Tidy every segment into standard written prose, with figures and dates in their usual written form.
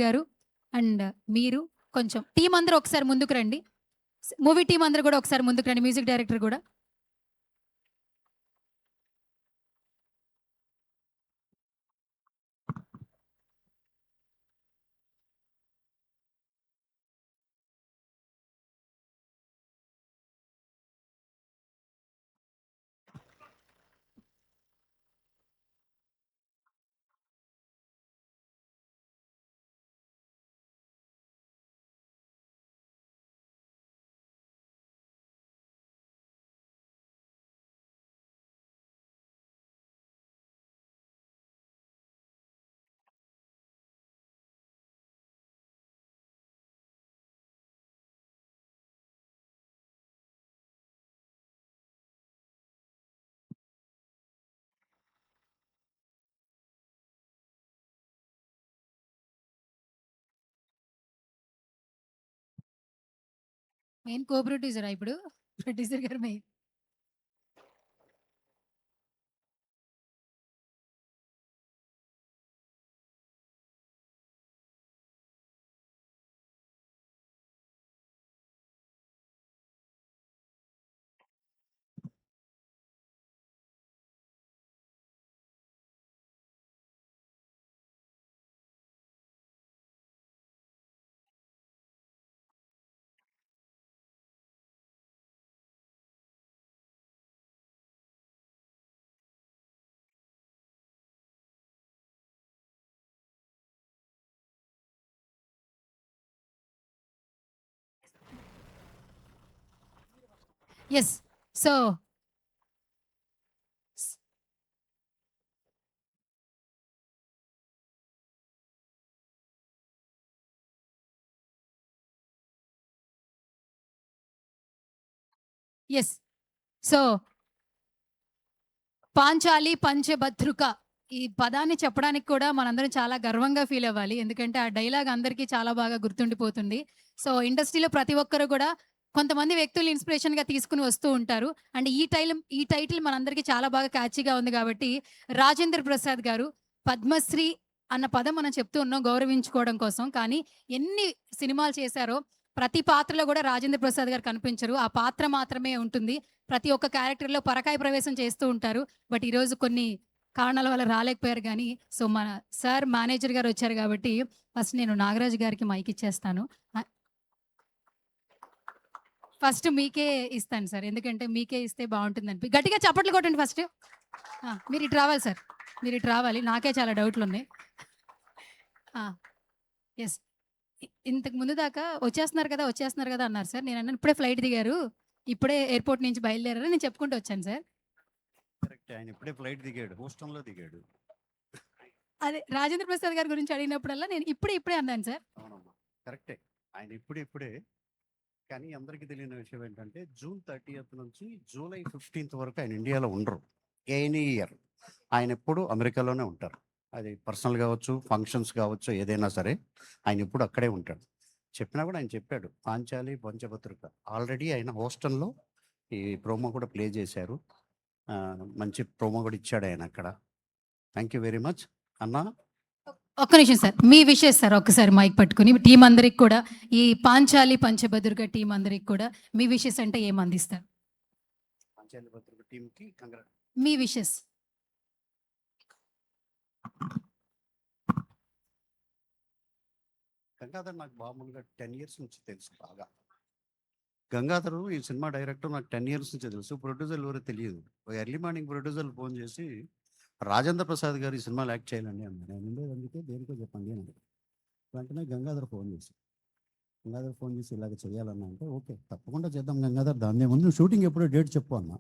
గారు అండ్ మీరు కొంచెం టీం అందరూ ఒకసారి ముందుకు రండి. మూవీ టీం అందరూ కూడా ఒకసారి ముందుకు రండి. మ్యూజిక్ డైరెక్టర్ కూడా. మెయిన్ కో ప్రొడ్యూసరా ఇప్పుడు? ప్రొడ్యూసర్ గారు main. Yes. So yes. So Panchali Panchabhadruka ఈ పదాన్ని చెప్పడానికి కూడా మనందరం చాలా గర్వంగా ఫీల్ అవ్వాలి. ఎందుకంటే ఆ డైలాగ్ అందరికీ చాలా బాగా గుర్తుండిపోతుంది. సో ఇండస్ట్రీలో ప్రతి ఒక్కరు కూడా కొంతమంది వ్యక్తులు ఇన్స్పిరేషన్‌గా తీసుకొని వస్తూ ఉంటారు. అండ్ ఈ టైటిల్ మనందరికీ చాలా బాగా క్యాచీగా ఉంది కాబట్టి రాజేంద్ర ప్రసాద్ గారు పద్మశ్రీ అన్న పదం మనం చెప్తూ ఉన్నాం గౌరవించుకోవడం కోసం. కానీ ఎన్ని సినిమాలు చేశారో ప్రతి పాత్రలో కూడా రాజేంద్ర ప్రసాద్ గారు కనిపించరు. ఆ పాత్ర మాత్రమే ఉంటుంది. ప్రతి ఒక్క క్యారెక్టర్‌లో పరకాయ ప్రవేశం చేస్తూ ఉంటారు. బట్ ఈరోజు కొన్ని కారణాల వల్ల రాలేకపోయారు గానీ, సో, మన సార్ మేనేజర్ గారు వచ్చారు గాబట్టి, ఫస్ట్ నేను నాగరాజు గారికి మైక్ ఇచ్చేస్తాను. ఫస్ట్ మీకే ఇస్తాను సార్. ఎందుకంటే మీకే ఇస్తే బావుంటుందనిపి గట్టిగా చప్పట్లు కొట్టండి ఫస్ట్. మీరు ఇటు రావాలి సార్. మీరు ఇటు రావాలి. నాకే చాలా డౌట్లున్నాయి. ఆ! యెస్. ఇంతకు ముందు దాకా వచ్చేస్తున్నారు కదా అన్నారు సార్. నేనన్నాను ఇప్పుడే ఫ్లైట్ దిగారు. ఇప్పుడే ఎయిర్‌పోర్ట్ నుంచి బయలుదేరారు. నేను చెప్పుకుంటూ వచ్చాను సార్. కరెక్ట్. ఆయన ఇప్పుడే ఫ్లైట్ దిగాడు. హూస్టన్‌లో దిగాడు. అదే రాజేంద్ర ప్రసాద్ గారి గురించి అడిగినప్పుడల్లా నేను ఇప్పుడే అన్నాను సార్. అవునమ్మా. కరెక్టే. ఆయన ఇప్పుడే కానీ అందరికీ తెలియని విషయం ఏంటంటే జూన్ 30th నుంచి జూలై 15th వరకు ఆయన ఇండియాలో ఉండరు. Any year. ఆయన ఎప్పుడు అమెరికాలోనే ఉంటారు. అది పర్సనల్ కావచ్చు, ఫంక్షన్స్ కావచ్చు, ఏదైనా సరే ఆయన ఎప్పుడు అక్కడే ఉంటాడు. చెప్పినా కూడా ఆయన చెప్పాడు. పాంచాలి పంచభద్రిక ఆల్రెడీ ఆయన హూస్టన్‌లో ఈ ప్రోమో కూడా ప్లే చేశారు. మంచి ప్రోమో కూడా ఇచ్చాడు ఆయన అక్కడ. Thank you very much. అన్నా ఒక్క నిమిషం సార్. మీ విషెస్ సార్ ఒక్కసారి మైక్ పట్టుకొని టీమ్ అందరికి కూడా ఈ పాంచాలి పంచభద్రుక టీమ్ అందరికి కూడా మీ విషెస్ అంటే ఏం అందిస్తారు? పాంచాలి భద్రుక టీమ్‌కి మీ విషెస్. గంగాధర్ నాకు మామూలుగా 10 ఇయర్స్ నుంచి తెలుసు బాగా. గంగాధర్ ఈ సినిమా డైరెక్టర్ నాకు 10 ఇయర్స్ నుంచి తెలుసు. ప్రొడ్యూసర్లు ఎవరో తెలియదు. ఎర్లీ మార్నింగ్ ప్రొడ్యూసర్లు ఫోన్ చేసి రాజేంద్ర ప్రసాద్ గారు ఈ సినిమాలో యాక్ట్ చేయాలండి అన్నారు. నేను ఉండేది అందుకే దేనికో చెప్పండి అని. వెంటనే గంగాధర్ ఫోన్ చేసి ఇలాగ చేయాలన్నా అంటే ఓకే తప్పకుండా చేద్దాం గంగాధర్, దాన్నే ముందు షూటింగ్ ఎప్పుడో డేట్ చెప్పు అన్న.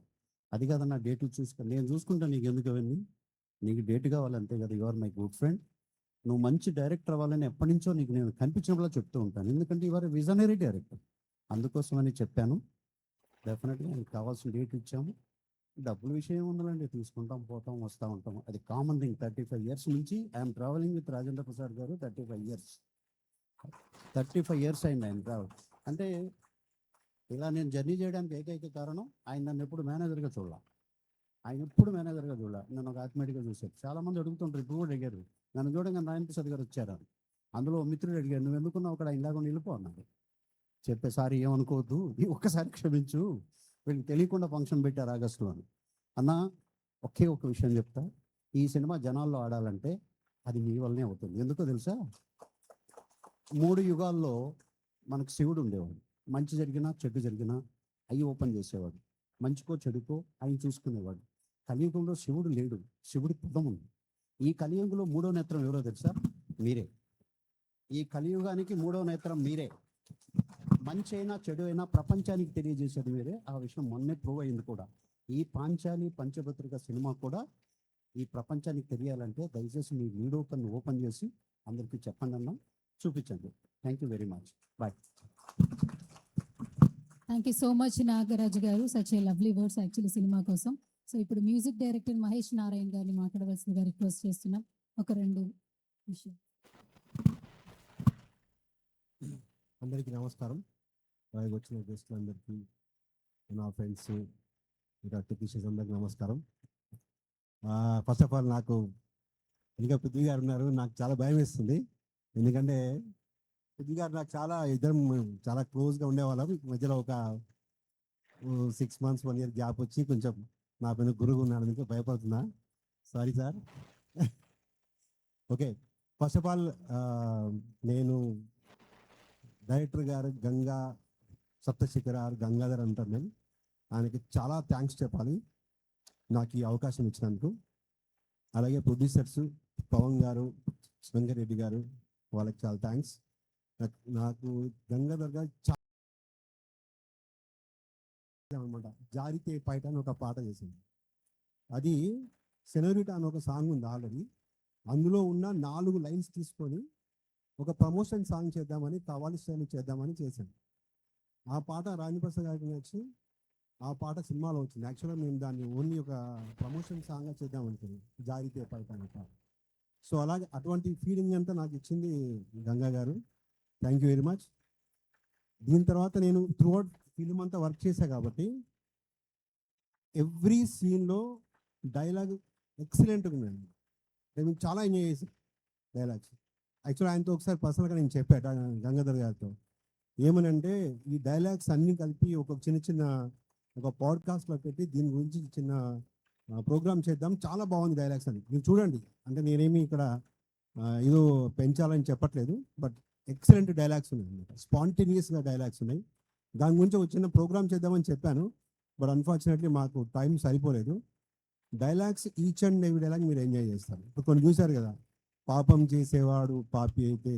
అది కాదన్న డేట్లు నేను చూసుకుంటాను, నీకు ఎందుకు అవన్నీ, నీకు డేట్ కావాలి అంతే కదా, you are my good friend, నువ్వు మంచి డైరెక్టర్ అవ్వాలని ఎప్పటి నుంచో నీకు నేను కనిపించినప్పుడు చెప్తూ ఉంటాను, ఎందుకంటే ఇవాళ విజనరీ డైరెక్టర్, అందుకోసమని చెప్పాను. డెఫినెట్గా ఆయనకు కావాల్సిన డేట్ ఇచ్చాము. డబ్బుల విషయం ఉండాలండి, తీసుకుంటాం పోతాం వస్తూ ఉంటాం, అది కామన్ థింగ్. 35 ఇయర్స్ నుంచి I'm travelling with Rajendra Prasad గారు. 35 ఇయర్స్ అయింది ఆయన ట్రావెల్. అంటే ఇలా నేను జర్నీ చేయడానికి ఏకైక కారణం ఆయన నన్ను ఎప్పుడు మేనేజర్గా చూడాలి. నన్ను ఒక ఆత్మీయుడిగా చూశారు. చాలామంది అడుగుతుంటారు, ఇప్పుడు కూడా అడిగారు నన్ను చూడంగా నారాయణ ప్రసాద్ గారు వచ్చారు. అందులో ఓ మిత్రుడు అడిగాడు, "నువ్వు ఎందుకున్నావు అక్కడ? ఇలాగ వెళ్ళిపో" అన్నాడు. చెప్పే, "సార్ ఏమనుకోవద్దు, ఈ ఒక్కసారి క్షమించు, వీళ్ళకి తెలియకుండా ఫంక్షన్ పెట్టారు ఆగస్టులో" అని. అన్న, ఒకే ఒక విషయం చెప్తా, ఈ సినిమా జనాల్లో ఆడాలంటే అది మీ వల్లనే అవుతుంది. ఎందుకో తెలుసా? 3 యుగాల్లో మనకు శివుడు ఉండేవాడు. మంచి జరిగినా చెడు జరిగినా అవి ఓపెన్ చేసేవాడు. మంచికో చెడుకో ఆయన చూసుకునేవాడు. కలియుగంలో శివుడు లేడు, శివుడి పదం ఉంది. ఈ కలియుగంలో 3వ నేత్రం ఎవరో తెలుసా? మీరే. ఈ కలియుగానికి 3వ నేత్రం మీరే. మంచి అయినా చెడు అయినా ప్రపంచానికి తెలియజేసేది మీరే. ఆ విషయం మొన్నే ప్రూవ్ అయింది కూడా. ఈ పాంచాలి పంచభద్రిక సినిమా కూడా ఈ ప్రపంచానికి తెలియాలంటే దయచేసి మీ వీడియో ఓపెన్ చేసి అందరికీ చెప్పండి అన్న, చూపించండి. Thank you very much. Bye. Thank you so much Nagaraju గారు, such a lovely words actually cinema కోసం. సో ఇప్పుడు మ్యూజిక్ డైరెక్టర్ మహేష్ నారాయణ గారిని మాట్లాడవలసిందిగా రిక్వెస్ట్ చేస్తున్నాం. ఒక 2 విషయం. అందరికీ నమస్కారం. అలాగే వచ్చిన గెస్టులందరికీ, నా ఫ్రెండ్స్, ఇంకా టెక్నీషియన్స్ అందరికీ నమస్కారం. ఫస్ట్ ఆఫ్ ఆల్ నాకు ఇంకా పృథ్వీ గారు ఉన్నారు, నాకు చాలా భయం వేస్తుంది. ఎందుకంటే పృథ్వీ గారు నాకు ఇద్దరం చాలా క్లోజ్గా ఉండేవాళ్ళం. మధ్యలో ఒక 6 months 1 year గ్యాప్ వచ్చి కొంచెం నా పైన గురువు ఉన్నాడు, అందుకే భయపడుతున్నా. Sorry sir. Okay, first of all నేను డైరెక్టర్ గారు గంగా సప్తశిఖరార్ గంగాధర్ అంటారు. నేను ఆయనకి చాలా థ్యాంక్స్ చెప్పాలి నాకు ఈ అవకాశం ఇచ్చినందుకు. అలాగే ప్రొడ్యూసర్స్ పవన్ గారు, వెంకరెడ్డి గారు, వాళ్ళకి చాలా థ్యాంక్స్. నాకు గంగాధర్ గారు అనమాట జారితే పైట అని ఒక పాట చేసింది. అది సెనోరిటా అని ఒక సాంగ్ ఉంది ఆల్రెడీ. అందులో ఉన్న 4 lines తీసుకొని ఒక ప్రమోషన్ సాంగ్ చేద్దామని, కావాలి స్టైల్ చేద్దామని చేశాను. ఆ పాట రాజప్రసాద్ గారికి నచ్చి ఆ పాట సినిమాలో వచ్చింది. యాక్చువల్గా మేము దాన్ని ఓన్లీ ఒక ప్రమోషన్ సాంగ్గా చేద్దాం అనుకున్నాం, జారితే పైట అనే పాట. సో అలాగే అటువంటి ఫీలింగ్ అంతా నాకు ఇచ్చింది గంగా గారు. Thank you very much. దీని తర్వాత నేను త్రూఅవుట్ ఫిలిం అంతా వర్క్ చేశా కాబట్టి ఎవ్రీ సీన్లో డైలాగ్ ఎక్సలెంట్గా ఉందండి. నేను చాలా ఎంజాయ్ చేశాను డైలాగ్స్. యాక్చువల్లీ ఆయనతో ఒకసారి పర్సనల్గా నేను చెప్పాను గంగాధర్ గారితో, ఏమనంటే ఈ డైలాగ్స్ అన్నీ కలిపి ఒక చిన్న ఒక పాడ్కాస్ట్లో పెట్టి దీని గురించి చిన్న ప్రోగ్రామ్ చేద్దాం, చాలా బాగుంది డైలాగ్స్ అని. మీరు చూడండి, అంటే నేనేమి ఇక్కడ ఏదో పెంచాలని చెప్పట్లేదు, బట్ ఎక్సలెంట్ డైలాగ్స్ ఉన్నాయి అన్నమాట. స్పాంటేనియస్గా డైలాగ్స్ ఉన్నాయి. దాని గురించి ఒక చిన్న ప్రోగ్రామ్ చేద్దామని చెప్పాను, బట్ అన్ఫార్చునేట్లీ మాకు టైం సరిపోలేదు. Dialogues each and every dialogue మీరు ఎంజాయ్ చేస్తారు. ఇప్పుడు కొన్ని చూశారు కదా, పాపం చేసేవాడు పాపి అయితే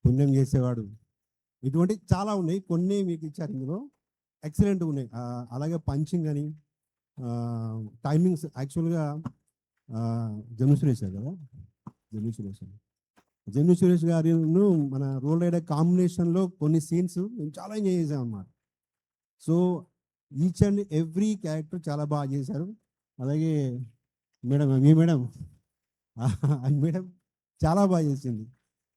పుణ్యం చేసేవాడు, ఇటువంటి చాలా ఉన్నాయి. కొన్ని మీకు ఇచ్చారు ఇందులో, ఎక్సలెంట్గా ఉన్నాయి. అలాగే పంచింగ్ అని, టైమింగ్స్. యాక్చువల్గా జమ్ము సురేష్ కదా, జమ్ము సురేష్ గారిను మన రోల్ రైడర్ కాంబినేషన్లో కొన్ని సీన్స్ మేము చాలా ఎంజాయ్ చేసాం అన్నమాట. So each and every character చాలా బాగా చేశారు. అలాగే మేడం, మీ మేడం మేడం చాలా బాగా చేసింది.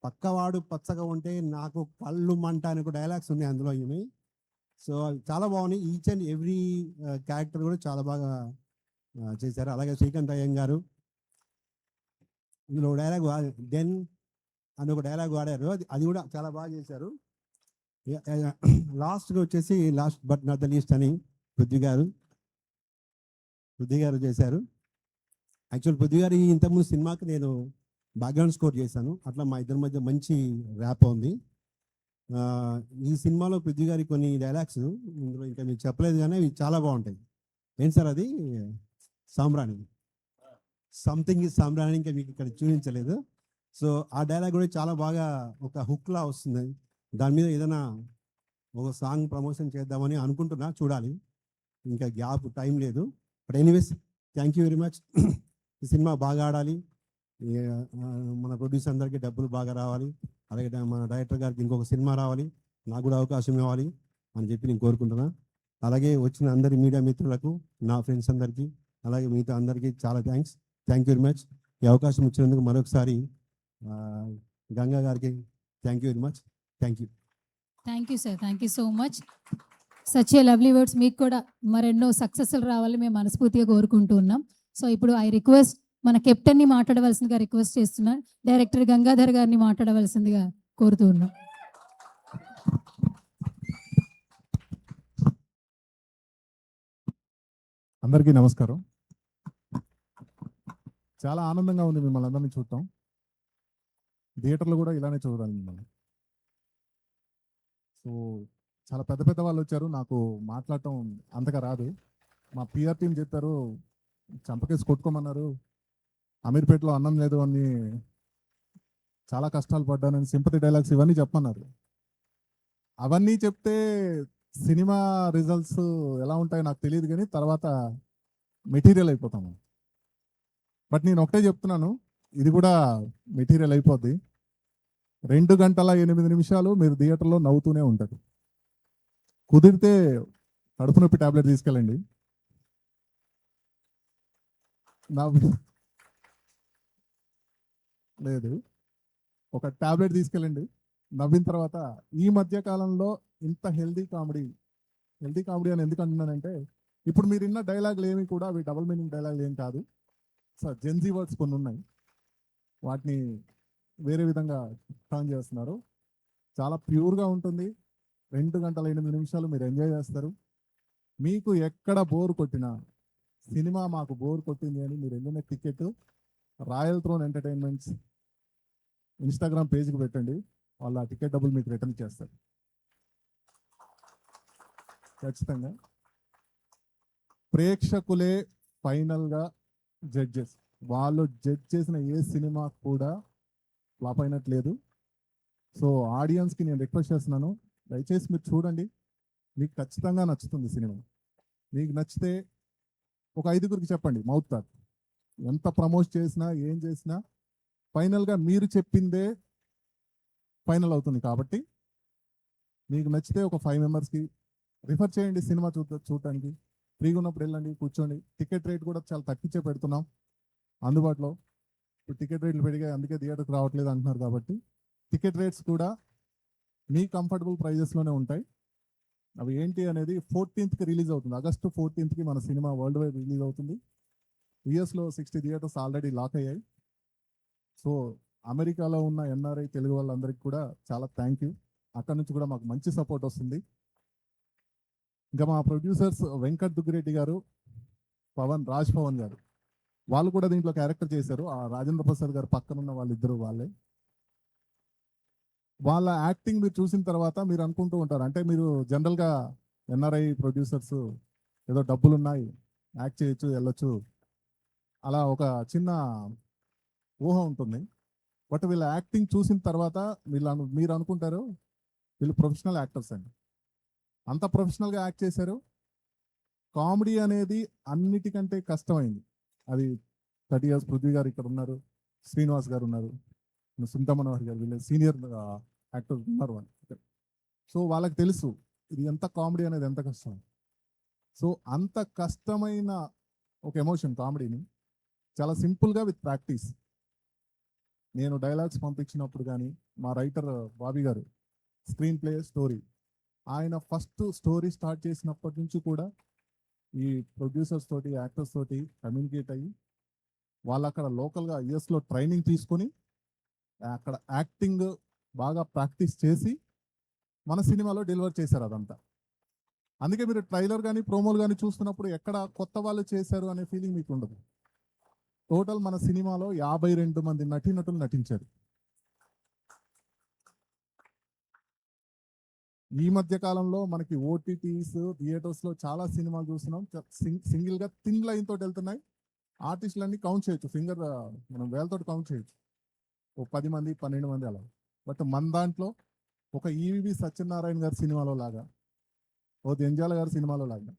పక్కవాడు పచ్చగా ఉంటే నాకు కళ్ళు మంట అనే ఒక డైలాగ్స్ ఉన్నాయి అందులో ఇవి. సో అవి చాలా బాగున్నాయి. ఈచ్ అండ్ ఎవ్రీ క్యారెక్టర్ కూడా చాలా బాగా చేశారు. అలాగే శ్రీకాంత్ అయ్యం గారు ఇందులో డైలాగ్ దెన్ అని ఒక డైలాగ్ వాడారు, అది కూడా చాలా బాగా చేశారు. లాస్ట్గా వచ్చేసి last but not the least అని పృథ్వీ గారు చేశారు. యాక్చువల్ పృథ్వీ గారు ఇంతకుముందు సినిమాకి నేను బ్యాక్గ్రౌండ్ స్కోర్ చేశాను. అట్లా మా ఇద్దరి మధ్య మంచి ర్యాప్ ఉంది. ఈ సినిమాలో పృథ్వీ గారి కొన్ని డైలాగ్స్ ఇందులో ఇంకా మీకు చెప్పలేదు, కానీ అవి చాలా బాగుంటాయి. ఏంటి సార్ అది? సాంబ్రాణి, సంథింగ్ ఈజ్ సాంబ్రాణి, ఇంకా మీకు ఇక్కడ చూపించలేదు. సో ఆ డైలాగ్ కూడా చాలా బాగా ఒక హుక్లా వస్తుంది. దాని మీద ఏదైనా ఒక సాంగ్ ప్రమోషన్ చేద్దామని అనుకుంటున్నా, చూడాలి, ఇంకా గ్యాప్ టైం లేదు. But anyways thank you very much. ఈ సినిమా బాగా ఆడాలి, మన ప్రొడ్యూసర్ అందరికీ డబ్బులు బాగా రావాలి, అలాగే మన డైరెక్టర్ గారికి ఇంకొక సినిమా రావాలి, నాకు కూడా అవకాశం ఇవ్వాలి అని చెప్పి నేను కోరుకుంటున్నా. అలాగే వచ్చిన అందరి మీడియా మిత్రులకు, నా ఫ్రెండ్స్ అందరికీ, అలాగే మిగతా అందరికీ చాలా థ్యాంక్ యూ వెరీ మచ్. ఈ అవకాశం ఇచ్చినందుకు మరొకసారి గంగా గారికి thank you very much. Thank you sir, thank you so much. Such a lovely words. మీకు కూడా మరెన్నో సక్సెస్లు రావాలని మేము మనస్ఫూర్తిగా కోరుకుంటూ ఉన్నాం. సో ఇప్పుడు ఐ రిక్వెస్ట్ మన కెప్టెన్‌ని మాట్లాడవలసిందిగా రిక్వెస్ట్ చేస్తున్నాను. డైరెక్టర్ గంగాధర్ గారిని మాట్లాడవలసిందిగా కోరుతూ ఉన్నాం. అందరికీ నమస్కారం. చాలా ఆనందంగా ఉంది మిమ్మల్ని అందరినీ చూడటం. థియేటర్లో కూడా ఇలానే చూడాలి మిమ్మల్ని. సో చాలా పెద్ద పెద్ద వాళ్ళు వచ్చారు. నాకు మాట్లాడటం అంతగా రాదు. మా పిఆర్ టీం చెప్పారు, చంపకేసి కొట్టుకోమన్నారు, అమీర్పేటలో అన్నం లేదు అని చాలా కష్టాలు పడ్డానని సింపతి డైలాగ్స్ ఇవన్నీ చెప్పమన్నారు. అవన్నీ చెప్తే సినిమా రిజల్ట్స్ ఎలా ఉంటాయో నాకు తెలియదు, కానీ తర్వాత మెటీరియల్ అయిపోతాము. బట్ నేను ఒకటే చెప్తున్నాను, ఇది కూడా మెటీరియల్ అయిపోద్ది. 2 గంటల 8 నిమిషాలు మీరు థియేటర్లో నవ్వుతూనే ఉంటారు. కుదిరితే కడుపు నొప్పి టాబ్లెట్ తీసుకెళ్ళండి. లేదు, ఒక టాబ్లెట్ తీసుకెళ్ళండి. నవ్విన తర్వాత ఈ మధ్య కాలంలో ఇంత హెల్దీ కామెడీ అని ఎందుకు అంటున్నానంటే, ఇప్పుడు మీరు విన్న డైలాగులు ఏమి కూడా అవి డబుల్ మీనింగ్ డైలాగులు ఏం కాదు. సార్ జెన్జీ వర్డ్స్ కొన్ని ఉన్నాయి, వాటిని వేరే విధంగా టర్న్ చేస్తున్నారు. చాలా ప్యూర్గా ఉంటుంది. 2 గంటల 8 నిమిషాలు మీరు ఎంజాయ్ చేస్తారు. మీకు ఎక్కడ బోర్ కొట్టినా, సినిమా మాకు బోర్ కొట్టింది అని మీరు వెళ్ళిన ticket royal throne entertainments Instagram పేజ్కి పెట్టండి. వాళ్ళు ఆ టికెట్ డబ్బులు మీకు రిటర్న్ చేస్తారు ఖచ్చితంగా. ప్రేక్షకులే ఫైనల్గా జడ్జెస్. వాళ్ళు జడ్జ్ చేసిన ఏ సినిమా కూడా ఫ్లాప్ అయినట్లేదు. సో ఆడియన్స్కి నేను రిక్వెస్ట్ చేస్తున్నాను, దయచేసి మీరు చూడండి, మీకు ఖచ్చితంగా నచ్చుతుంది సినిమా. మీకు నచ్చితే ఒక 5గురికి చెప్పండి, మౌత్ టాక్. ఎంత ప్రమోట్ చేసినా ఏం చేసినా ఫైనల్గా మీరు చెప్పిందే ఫైనల్ అవుతుంది. కాబట్టి మీకు నచ్చితే ఒక 5 మెంబర్స్కి రిఫర్ చేయండి సినిమా చూడటానికి. ఫ్రీగా ఉన్నప్పుడు వెళ్ళండి, కూర్చోండి. టికెట్ రేట్ కూడా చాలా తగ్గించే పెడుతున్నాం అందుబాటులో. ఇప్పుడు టికెట్ రేట్లు పెరిగాయి, అందుకే థియేటర్కి రావట్లేదు అంటున్నారు. కాబట్టి టికెట్ రేట్స్ కూడా మీ కంఫర్టబుల్ ప్రైజెస్లోనే ఉంటాయి. అవి ఏంటి అనేది 14th రిలీజ్ అవుతుంది. ఆగస్టు 14th మన సినిమా వరల్డ్ వైడ్ రిలీజ్ అవుతుంది. యూఎస్లో 60 థియేటర్స్ ఆల్రెడీ లాక్ అయ్యాయి. సో అమెరికాలో ఉన్న ఎన్ఆర్ఐ తెలుగు వాళ్ళందరికీ కూడా చాలా థ్యాంక్ యూ. అక్కడ నుంచి కూడా మాకు మంచి సపోర్ట్ వస్తుంది. ఇంకా మా ప్రొడ్యూసర్స్ వెంకట్ దుగ్గిరెడ్డి గారు, రాజ్ పవన్ గారు, వాళ్ళు కూడా దీంట్లో క్యారెక్టర్ చేశారు. ఆ రాజేంద్ర ప్రసాద్ గారు పక్కన ఉన్న వాళ్ళిద్దరు వాళ్ళే. వాళ్ళ యాక్టింగ్ మీరు చూసిన తర్వాత మీరు అనుకుంటూ ఉంటారు, అంటే మీరు జనరల్గా ఎన్ఆర్ఐ ప్రొడ్యూసర్స్ ఏదో డబ్బులు ఉన్నాయి, యాక్ట్ చేయొచ్చు, వెళ్ళొచ్చు, అలా ఒక చిన్న ఊహ ఉంటుంది. బట్ వీళ్ళ యాక్టింగ్ చూసిన తర్వాత మీరు అనుకుంటారు వీళ్ళు ప్రొఫెషనల్ యాక్టర్స్ అండి. అంత ప్రొఫెషనల్గా యాక్ట్ చేశారు. కామెడీ అనేది అన్నిటికంటే కష్టమైంది. అది 30 years పృథ్వీ గారు ఇక్కడ ఉన్నారు, శ్రీనివాస్ గారు ఉన్నారు, సునీత మనోహర్ గారు, వీళ్ళు సీనియర్ యాక్టర్స్ ఉన్నారు వాళ్ళు. సో వాళ్ళకి తెలుసు ఇది ఎంత కామెడీ అనేది ఎంత కష్టం. సో అంత కష్టమైన ఒక ఎమోషన్ కామెడీని చాలా సింపుల్గా విత్ ప్రాక్టీస్. నేను డైలాగ్స్ పంపించినప్పుడు కానీ మా రైటర్ బాబీ గారు స్క్రీన్ ప్లే స్టోరీ, ఆయన ఫస్ట్ స్టోరీ స్టార్ట్ చేసినప్పటి నుంచి కూడా ఈ ప్రొడ్యూసర్స్ తోటి, యాక్టర్స్ తోటి కమ్యూనికేట్ అయ్యి, వాళ్ళు అక్కడ లోకల్గా యుఎస్లో ట్రైనింగ్ తీసుకొని అక్కడ యాక్టింగ్ బాగా ప్రాక్టీస్ చేసి మన సినిమాలో డెలివర్ చేశారు అదంతా. అందుకే మీరు ట్రైలర్ కానీ ప్రోమోలు కానీ చూస్తున్నప్పుడు ఎక్కడ కొత్త వాళ్ళు చేశారు అనే ఫీలింగ్ మీకు ఉండదు. టోటల్ మన సినిమాలో 52 మంది నటీనటులు నటించారు. ఈ మధ్య కాలంలో మనకి ఓటీటీస్, థియేటర్స్లో చాలా సినిమాలు చూస్తున్నాం. సింగిల్గా థిన్ లైన్ తోటి వెళ్తున్నాయి. ఆర్టిస్టులన్నీ కౌంట్ చేయొచ్చు, ఫింగర్ మనం వేలతోటి కౌంట్ చేయొచ్చు, ఓ 10 మంది 12 మంది అలా. బట్ మన దాంట్లో ఒక ఈవి సత్యనారాయణ గారి సినిమాలో లాగా, ఓ దెంజాల గారి సినిమాలో లాగా,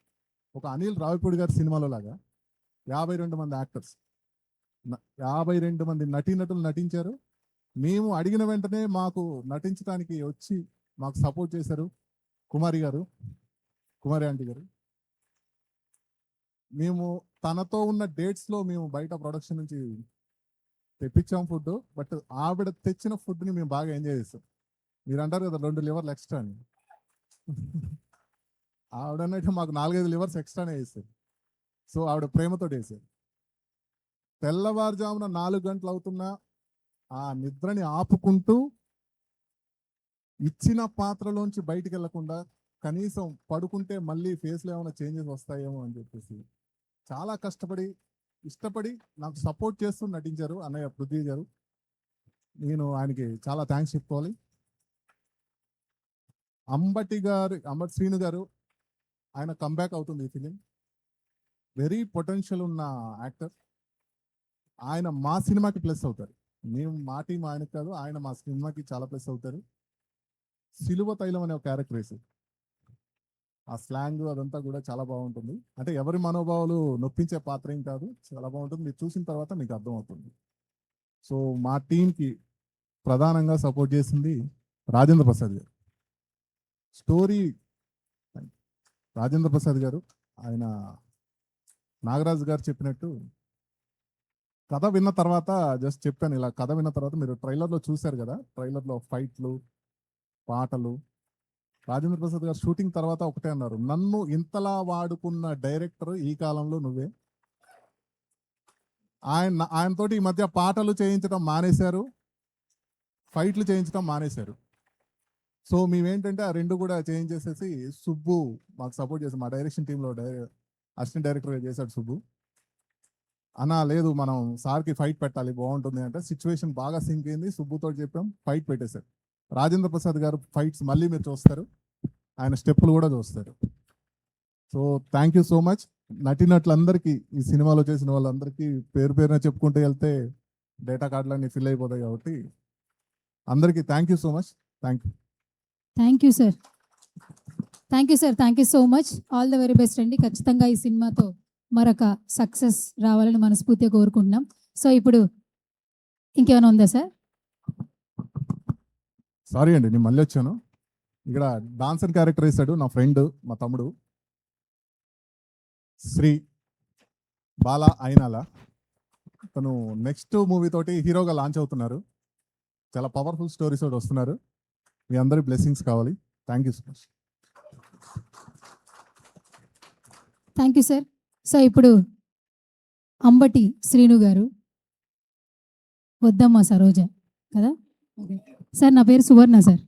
ఒక అనిల్ రావిపూడి గారి సినిమాలో లాగా 52 మంది యాక్టర్స్, 52 మంది నటీనటులు నటించారు. మేము అడిగిన వెంటనే మాకు నటించడానికి వచ్చి మాకు సపోర్ట్ చేశారు కుమారి ఆంటీ గారు. మేము తనతో ఉన్న డేట్స్లో మేము బయట ప్రొడక్షన్ నుంచి తెప్పించాం ఫుడ్. బట్ ఆవిడ తెచ్చిన ఫుడ్ని మేము బాగా ఎంజాయ్ చేస్తాం. మీరు అంటారు కదా 2 లివర్లు ఎక్స్ట్రా అని, ఆవిడన్నట్టు మాకు 4-5 లివర్స్ ఎక్స్ట్రానే వేస్తారు. సో ఆవిడ ప్రేమతో వేసారు. తెల్లవారుజామున 4 గంటలు అవుతున్నా ఆ నిద్రని ఆపుకుంటూ ఇచ్చిన పాత్రలోంచి బయటికి వెళ్లకుండా కనీసం పడుకుంటే మళ్ళీ ఫేస్లో ఏమైనా చేంజెస్ వస్తాయేమో అని చెప్పేసి చాలా కష్టపడి ఇష్టపడి నాకు సపోర్ట్ చేస్తూ నటించారు అన్నయ్య పృథ్వీ గారు. నేను ఆయనకి చాలా థ్యాంక్స్ చెప్పుకోవాలి. అంబటి శ్రీను గారు, ఆయన కంబ్యాక్ అవుతుంది ఈ ఫిలిం. వెరీ పొటెన్షియల్ ఉన్న యాక్టర్. ఆయన మా సినిమాకి ప్లస్ అవుతారు. మేము మా టీం ఆయనకు కాదు, ఆయన మా సినిమాకి చాలా ప్లస్ అవుతారు. సిలువ తైలం అనే ఒక క్యారెక్టర్ వేసి ఆ స్లాంగ్ అదంతా కూడా చాలా బాగుంటుంది. అంటే ఎవరి మనోభావాలు నొప్పించే పాత్ర ఏం కాదు, చాలా బాగుంటుంది. మీరు చూసిన తర్వాత మీకు అర్థమవుతుంది. సో మా టీంకి ప్రధానంగా సపోర్ట్ చేసింది రాజేంద్ర ప్రసాద్ గారు. స్టోరీ రాజేంద్ర ప్రసాద్ గారు, ఆయన నాగరాజు గారు చెప్పినట్టు కథ విన్న తర్వాత జస్ట్ చెప్పాను, ఇలా కథ విన్న తర్వాత మీరు ట్రైలర్లో చూశారు కదా, ట్రైలర్లో ఫైట్లు పాటలు. రాజేంద్ర ప్రసాద్ గారు షూటింగ్ తర్వాత ఒకటే అన్నారు, నన్ను ఇంతలా వాడుకున్న డైరెక్టర్ ఈ కాలంలో నువ్వే. ఆయనతోటి ఈ మధ్య పాటలు చేయించడం మానేశారు, ఫైట్లు చేయించడం మానేశారు. సో మేమేంటంటే ఆ రెండు కూడా చేయించేసేసి సుబ్బు మాకు సపోర్ట్ చేసి మా డైరెక్షన్ టీంలో అసిస్టెంట్ డైరెక్టర్గా చేశాడు సుబ్బు. అన్నా లేదు మనం సార్కి ఫైట్ పెట్టాలి బాగుంటుంది అంటే సిచ్యువేషన్ బాగా సింక్ అయింది. సుబ్బుతో చెప్పాం, ఫైట్ పెట్టేశారు. రాజేంద్ర ప్రసాద్ గారు ఫైట్స్ మళ్ళీ మీరు చూస్తారు, ఆయన స్టెప్పులు కూడా చూస్తారు. So thank you so much. నటినట్లందరికీ, ఈ సినిమాలో చేసిన వాళ్ళందరికీ పేరు పేరున చెప్పుకుంటూ వెళ్తే డేటా కార్డులన్నీ ఫిల్ అయిపోతాయి కాబట్టి అందరికీ thank you so much. Thank you. Thank you sir. Thank you sir. Thank you so much. All the very best అండి. ఖచ్చితంగా ఈ సినిమాతో మరొక సక్సెస్ రావాలని మనస్ఫూర్తిగా కోరుకుంటున్నాం. సో ఇప్పుడు ఇంకేమైనా ఉందా సార్? సారీ అండి, నేను మళ్ళీ వచ్చాను. ఇక్కడ డాన్సర్ క్యారెక్టర్ వేశాడు నా ఫ్రెండ్, మా తమ్ముడు శ్రీ బాలా అయినాల. తను నెక్స్ట్ మూవీ తోటి హీరోగా లాంచ్ అవుతున్నారు. చాలా పవర్ఫుల్ స్టోరీస్ తోటి వస్తున్నారు. మీ అందరి బ్లెస్సింగ్స్ కావాలి. Thank you so much. Thank you sir. So ఇప్పుడు అంబటి శ్రీను గారు, వద్దమ్మా సరోజ కదా. ఓకే సార్, నా పేరు సువర్ణ సార్.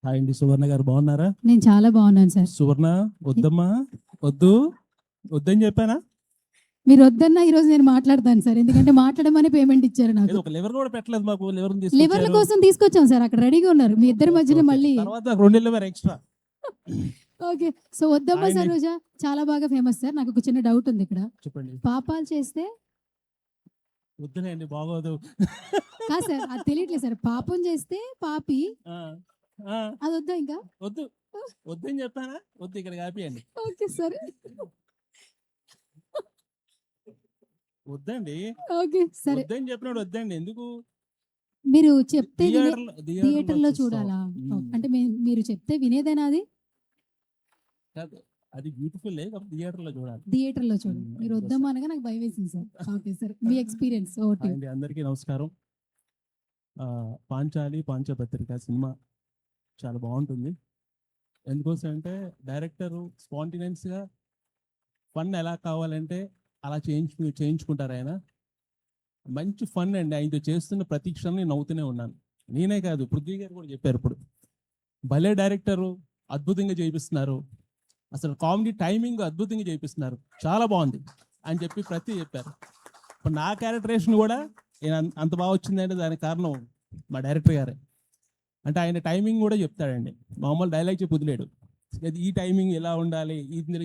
హాయ్ అండి, సువర్ణ గారు బాగున్నారా? నేను చాలా బాగున్నాను సార్. సువర్ణ వద్దమ్మా, వద్దని చెప్పానా? మీరు వద్దన్నా ఈరోజు నేను మాట్లాడతాను సార్, ఎందుకంటే మాట్లాడమని పేమెంట్ ఇచ్చారు నాకు. ఏదో ఒక లివర్ కూడా పెట్టలేదు మాకు. లివర్ల కోసం తీసుకొచ్చాం సార్, అక్కడ రెడీగా ఉన్నారు. మీ ఇద్దరి మధ్యన మళ్ళీ తర్వాత 2 లివర్ ఎక్స్ట్రా. ఓకే. సో వద్దమ్మా ఆయన్ని- సరోజ చాలా బాగా ఫేమస్ సార్. నాకు ఒక చిన్న డౌట్ ఉంది ఇక్కడ. చెప్పండి. పాపాలు చేస్తే వద్దునే అండి, బాగోదు. కాదు సార్, అది తెలియట్లేదు సార్. పాపం చేస్తే పాపి, ఆ, ఆ, అది వద్దా ఇంకా? వద్దని చెప్పానా? వద్దు, ఇక్కడ కాపీయండి. Okay sir. వద్దండి, ఓకే సరే. వద్దని చెప్పినాడు. వద్దండి ఎందుకు? మీరు చెప్తే థియేటర్లో చూడాలా? చూస్తాం. అంటే మీరు చెప్తే వినేదేనా? అది కాదు, అది బ్యూటిఫుల్ థియేటర్లో చూడాలి. థియేటర్లో చూడండి. మీరు వద్దమ్మా అనగా నాకు భయం వేసింది సార్. ఓకే సార్, మీ ఎక్స్పీరియన్స్ ఓకే. అండి, అందరికీ నమస్కారం. పాంచాలి పాంచపత్రిక సినిమా చాలా బాగుంటుంది. ఎందుకోసం అంటే డైరెక్టర్ స్పాంటినియస్గా ఫన్ ఎలా కావాలంటే అలా చేయించుకుంటారు ఆయన. మంచి ఫన్ అండి. ఆయనతో చేస్తున్న ప్రతి క్షణం నేను నవ్వుతూనే ఉన్నాను. నేనే కాదు, పృథ్వీ గారు కూడా చెప్పారు ఇప్పుడు. భలే డైరెక్టరు, అద్భుతంగా చేయిస్తున్నారు. అసలు కామెడీ టైమింగ్ అద్భుతంగా చేయిస్తున్నారు, చాలా బాగుంది అని చెప్పి చెప్పారు. ఇప్పుడు నా క్యారెక్టరేషన్ కూడా అంత బాగా వచ్చిందంటే దానికి కారణం మా డైరెక్టర్ గారే. అంటే ఆయన టైమింగ్ కూడా చెప్తాడండి, మామూలు డైలాగ్ చెప్పి వదిలేడు. ఈ టైమింగ్ ఎలా ఉండాలి,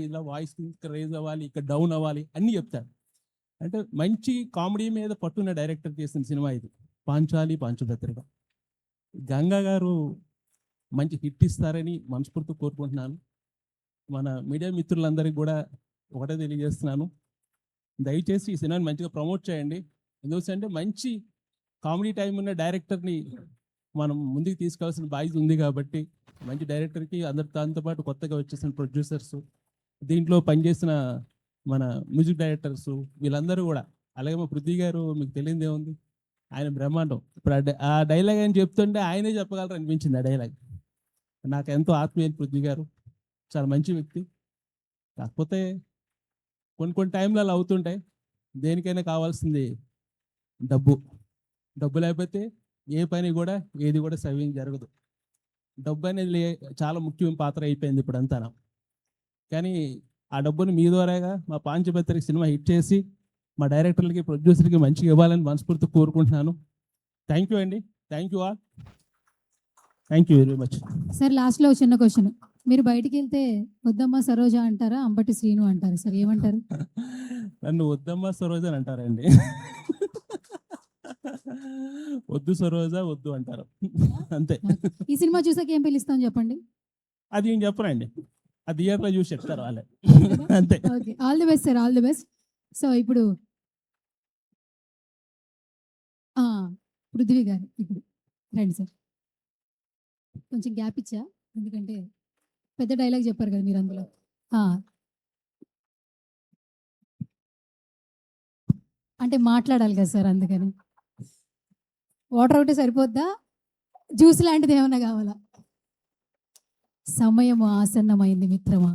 ఇలా వాయిస్ రేజ్ అవ్వాలి, ఇక్కడ డౌన్ అవ్వాలి అన్నీ చెప్తాడు. అంటే మంచి కామెడీ మీద పట్టున్న డైరెక్టర్ చేసిన సినిమా ఇది పాంచాలి పాంచపత్రిక. గంగా గారు మంచి హిట్ ఇస్తారని మనస్ఫూర్తిగా కోరుకుంటున్నాను. మన మీడియా మిత్రులందరికీ కూడా ఒకటే తెలియజేస్తున్నాను, దయచేసి ఈ సినిమాని మంచిగా ప్రమోట్ చేయండి. ఎందుకంటే మంచి కామెడీ టైం ఉన్న డైరెక్టర్ని మనం ముందుకు తీసుకోవాల్సిన బాధ్యత ఉంది. కాబట్టి మంచి డైరెక్టర్కి దాంతో పాటు కొత్తగా వచ్చేసిన ప్రొడ్యూసర్స్, దీంట్లో పనిచేసిన మన మ్యూజిక్ డైరెక్టర్స్, వీళ్ళందరూ కూడా, అలాగే మా పృథ్వీ గారు మీకు తెలియదే ఉంది, ఆయన బ్రహ్మాండం. ఇప్పుడు ఆ డైలాగ్ అని చెప్తుంటే ఆయనే చెప్పగలరు అనిపించింది. ఆ డైలాగ్ నాకు ఎంతో ఆత్మీయ. పృథ్వీ గారు చాలా మంచి వ్యక్తి. కాకపోతే కొన్ని టైంలో అలా అవుతుంటాయి. దేనికైనా కావాల్సింది డబ్బు. డబ్బు లేకపోతే ఏ పని కూడా ఏది కూడా సవ్యంగా జరగదు. డబ్బు అనేది చాలా ముఖ్యమైన పాత్ర అయిపోయింది ఇప్పుడంతా. కానీ ఆ డబ్బుని మీ ద్వారాగా మా పాంచభద్ర సినిమా హిట్ చేసి మా డైరెక్టర్లకి ప్రొడ్యూసర్కి మంచిగా ఇవ్వాలని మనస్ఫూర్తి కోరుకుంటున్నాను. థ్యాంక్ యూ అండి. Thank you all. Thank you very much. Sir లాస్ట్లో చిన్న క్వశ్చన్, మీరు బయటికి వెళ్తే వద్దమ్మ సరోజ అంటారా, అంబటి శ్రీను అంటారు సార్, ఏమంటారు? నన్ను వద్దమ్మ సరోజ అని అంటారండి. వద్దు సరోజ వద్దు అంటారు అంతే. ఈ సినిమా చూసాక ఏం పిలుస్తాం చెప్పండి. అది ఏం చెప్పరండి, ఆ థియేటర్లో చూసి చెప్తారు వాళ్ళే. అంతే. Okay, all the best sir, all the best. So ఇప్పుడు పృథ్వీ గారు ఇప్పుడు రండి సార్. కొంచెం గ్యాప్ ఇచ్చా, ఎందుకంటే పెద్ద డైలాగ్ చెప్పారు కదా మీరు అందులో. అంటే మాట్లాడాలి కదా సార్, అందుకని. వాటర్ ఒకటే సరిపోద్దా, జ్యూస్ లాంటిది ఏమైనా కావాలా? సమయం ఆసన్నమైంది మిత్రమా.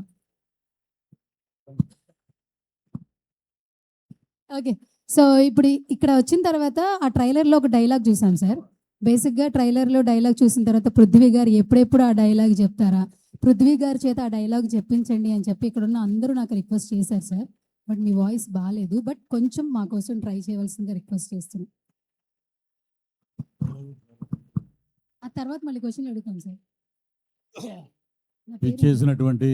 ఓకే, సో ఇప్పుడు ఇక్కడ వచ్చిన తర్వాత ఆ ట్రైలర్లో ఒక డైలాగ్ చూసాం సార్. బేసిక్గా ట్రైలర్లో డైలాగ్ చూసిన తర్వాత పృథ్వీ గారు ఎప్పుడెప్పుడు ఆ డైలాగ్ చెప్తారా, పృథ్వీ గారి చేత ఆ డైలాగ్ చెప్పించండి అని చెప్పి ఇక్కడ ఉన్న అందరూ నాకు రిక్వెస్ట్ చేశారు సార్. బట్ మీ వాయిస్ బాగాలేదు, బట్ కొంచెం మా కోసం ట్రై చేయవలసిందిగా రిక్వెస్ట్ చేస్తున్నాను. ఆ తర్వాత మళ్ళీ క్వశ్చన్ అడుగుతాం సార్. నా పేరు- ఇచ్చేసినటువంటి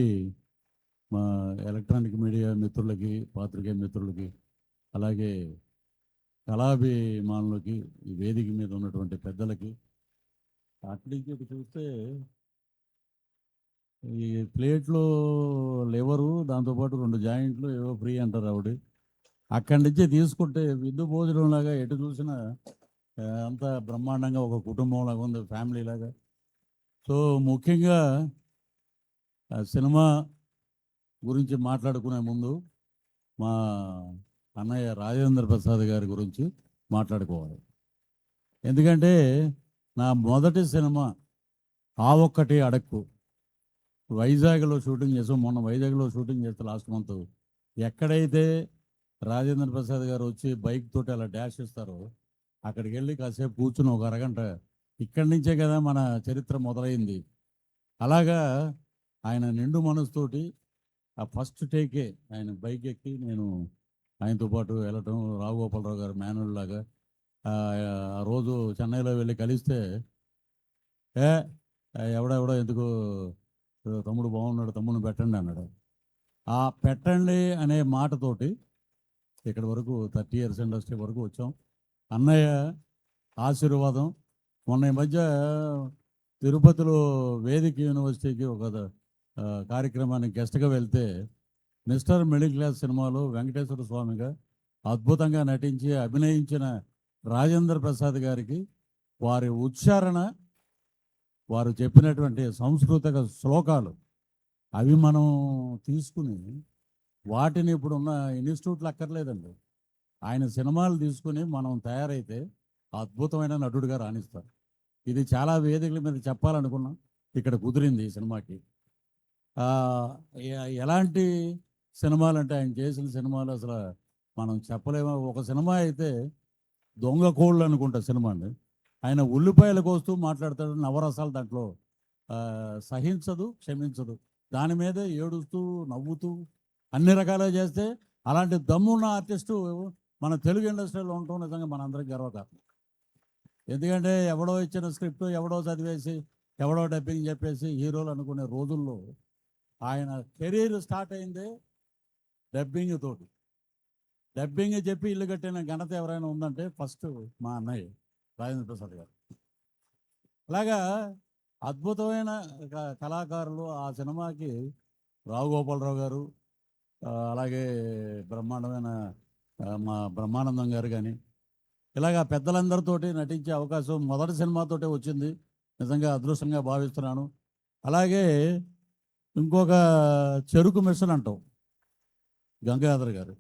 మా ఎలక్ట్రానిక్ మీడియా మిత్రులకి, పాత్రికేయ మిత్రులకి, అలాగే కళాభిమానులకి, ఈ వేదిక మీద ఉన్నటువంటి పెద్దలకి, అక్కడి నుంచి ఇటు చూస్తే ఈ ప్లేట్లో లివరు, దాంతోపాటు 2 జాయింట్లు ఏవో ఫ్రీ అంటారు ఆవిడ. అక్కడి నుంచి తీసుకుంటే విందు భోజనంలాగా ఎటు చూసినా అంతా బ్రహ్మాండంగా ఒక కుటుంబంలాగా ఉంది, ఫ్యామిలీ లాగా. సో ముఖ్యంగా సినిమా గురించి మాట్లాడుకునే ముందు మా అన్నయ్య రాజేంద్ర ప్రసాద్ గారి గురించి మాట్లాడుకోవాలి. ఎందుకంటే నా మొదటి సినిమా ఆ ఒక్కటి అడక్కు వైజాగ్లో షూటింగ్ చేసాం. మొన్న వైజాగ్లో షూటింగ్ చేస్తే లాస్ట్ మంత్ ఎక్కడైతే రాజేంద్ర ప్రసాద్ గారు వచ్చి బైక్ తోటి అలా డాష్ ఇస్తారో అక్కడికి వెళ్ళి కాసేపు కూర్చుని ఒక అరగంట, ఇక్కడి నుంచే కదా మన చరిత్ర మొదలైంది. అలాగా ఆయన నిండు మనసుతోటి ఆ ఫస్ట్ టేకే ఆయన బైక్ ఎక్కి నేను ఆయనతో పాటు వెళ్ళటం, రావుగోపాలరావు గారు మాన్యువల్ లాగా ఆ రోజు చెన్నైలో వెళ్ళి కలిస్తే ఎవడెవడో ఎందుకు తమ్ముడు బాగున్నాడు, తమ్ముడిని పెట్టండి అన్నాడు. ఆ పెట్టండి అనే మాటతోటి ఇక్కడి వరకు 30 years ఇండస్ట్రీ వరకు వచ్చాం. అన్నయ్య ఆశీర్వాదం. మొన్న ఈ మధ్య తిరుపతిలో వేదిక యూనివర్సిటీకి ఒక కార్యక్రమానికి గెస్ట్గా వెళ్తే మిస్టర్ మిడిల్ క్లాస్ సినిమాలో వెంకటేశ్వర స్వామిగా అద్భుతంగా నటించి అభినయించిన రాజేంద్ర ప్రసాద్ గారికి వారి ఉచ్చారణ, వారు చెప్పినటువంటి సాంస్కృతిక శ్లోకాలు అవి మనం తీసుకుని వాటిని ఇప్పుడున్న ఇన్స్టిట్యూట్లు అక్కర్లేదండి, ఆయన సినిమాలు తీసుకుని మనం తయారైతే అద్భుతమైన నటుడిగా రాణిస్తారు. ఇది చాలా వేదికల మీద చెప్పాలనుకున్నాం, ఇక్కడ కుదిరింది ఈ సినిమాకి. ఎలాంటి సినిమాలు అంటే ఆయన చేసిన సినిమాలు అసలు మనం చెప్పలేము. ఒక సినిమా అయితే దొంగ కోళ్ళు అనుకుంటా సినిమా అండి, ఆయన ఉల్లిపాయలు కోస్తూ మాట్లాడతాడు, నవరసాలు దాంట్లో సహించదు, క్షమించదు, దాని మీదే ఏడుస్తూ నవ్వుతూ అన్ని రకాలుగా చేస్తే అలాంటి దమ్మున్న ఆర్టిస్టు మన తెలుగు ఇండస్ట్రీలో ఉండటం నిజంగా మనందరికీ గర్వకారణం. ఎందుకంటే ఎవడో ఇచ్చిన స్క్రిప్ట్ ఎవడో చదివేసి ఎవడో డబ్బింగ్ చెప్పేసి హీరోలు అనుకునే రోజుల్లో ఆయన కెరీర్ స్టార్ట్ అయిందే డబ్బింగ్ తోటి. డబ్బింగ్ చెప్పి ఇల్లు కట్టిన ఘనత ఎవరైనా ఉందంటే ఫస్ట్ మా అన్నయ్య రాజేంద్ర ప్రసాద్ గారు. అలాగా అద్భుతమైన కళాకారులు. ఆ సినిమాకి రావుగోపాలరావు గారు, అలాగే బ్రహ్మాండమైన మా బ్రహ్మానందం గారు కానీ ఇలాగా పెద్దలందరితోటి నటించే అవకాశం మొదటి సినిమాతోటే వచ్చింది. నిజంగా అదృష్టంగా భావిస్తున్నాను. అలాగే ఇంకొక చెరుకు మిషన్ అంటాం గంగాధర్ గారు.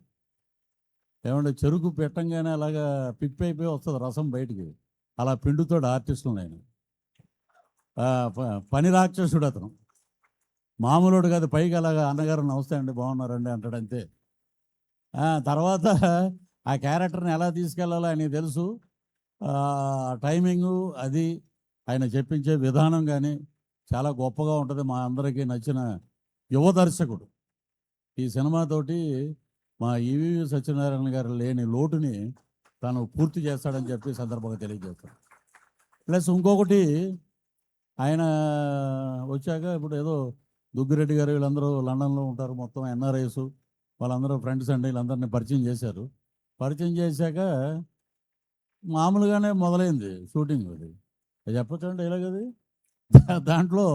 ఏమంటే చెరుకు పెట్టంగానే అలాగా పిప్పి అయిపోయి వస్తుంది రసం బయటికి, అలా పిండుతాడు ఆర్టిస్టులు. ఆయన పని రాక్షసుడు అతను, మామూలుడు కాదు. పైకి అలాగా అన్నగారు నమస్తే అండి బాగున్నారండి అంటాడు అంతే. తర్వాత ఆ క్యారెక్టర్ని ఎలా తీసుకెళ్లాలో ఆయనకి తెలుసు. టైమింగు అది ఆయన చెప్పించే విధానం కానీ చాలా గొప్పగా ఉంటుంది. మా అందరికీ నచ్చిన యువ దర్శకుడు. ఈ సినిమాతోటి మా ఈవీవి సత్యనారాయణ గారు లేని లోటుని తను పూర్తి చేస్తాడని చెప్పి సందర్భంగా తెలియజేస్తాను. ప్లస్ ఇంకొకటి, ఆయన వచ్చాక ఇప్పుడు ఏదో దుగ్గిరెడ్డి గారు వీళ్ళందరూ లండన్లో ఉంటారు, మొత్తం ఎన్ఆర్ఐస్ వాళ్ళందరూ ఫ్రెండ్స్ అండి, వీళ్ళందరినీ పరిచయం చేశారు. పరిచయం చేశాక మామూలుగానే మొదలైంది షూటింగ్. అది చెప్పచ్చండి ఇలాగది. దాంట్లో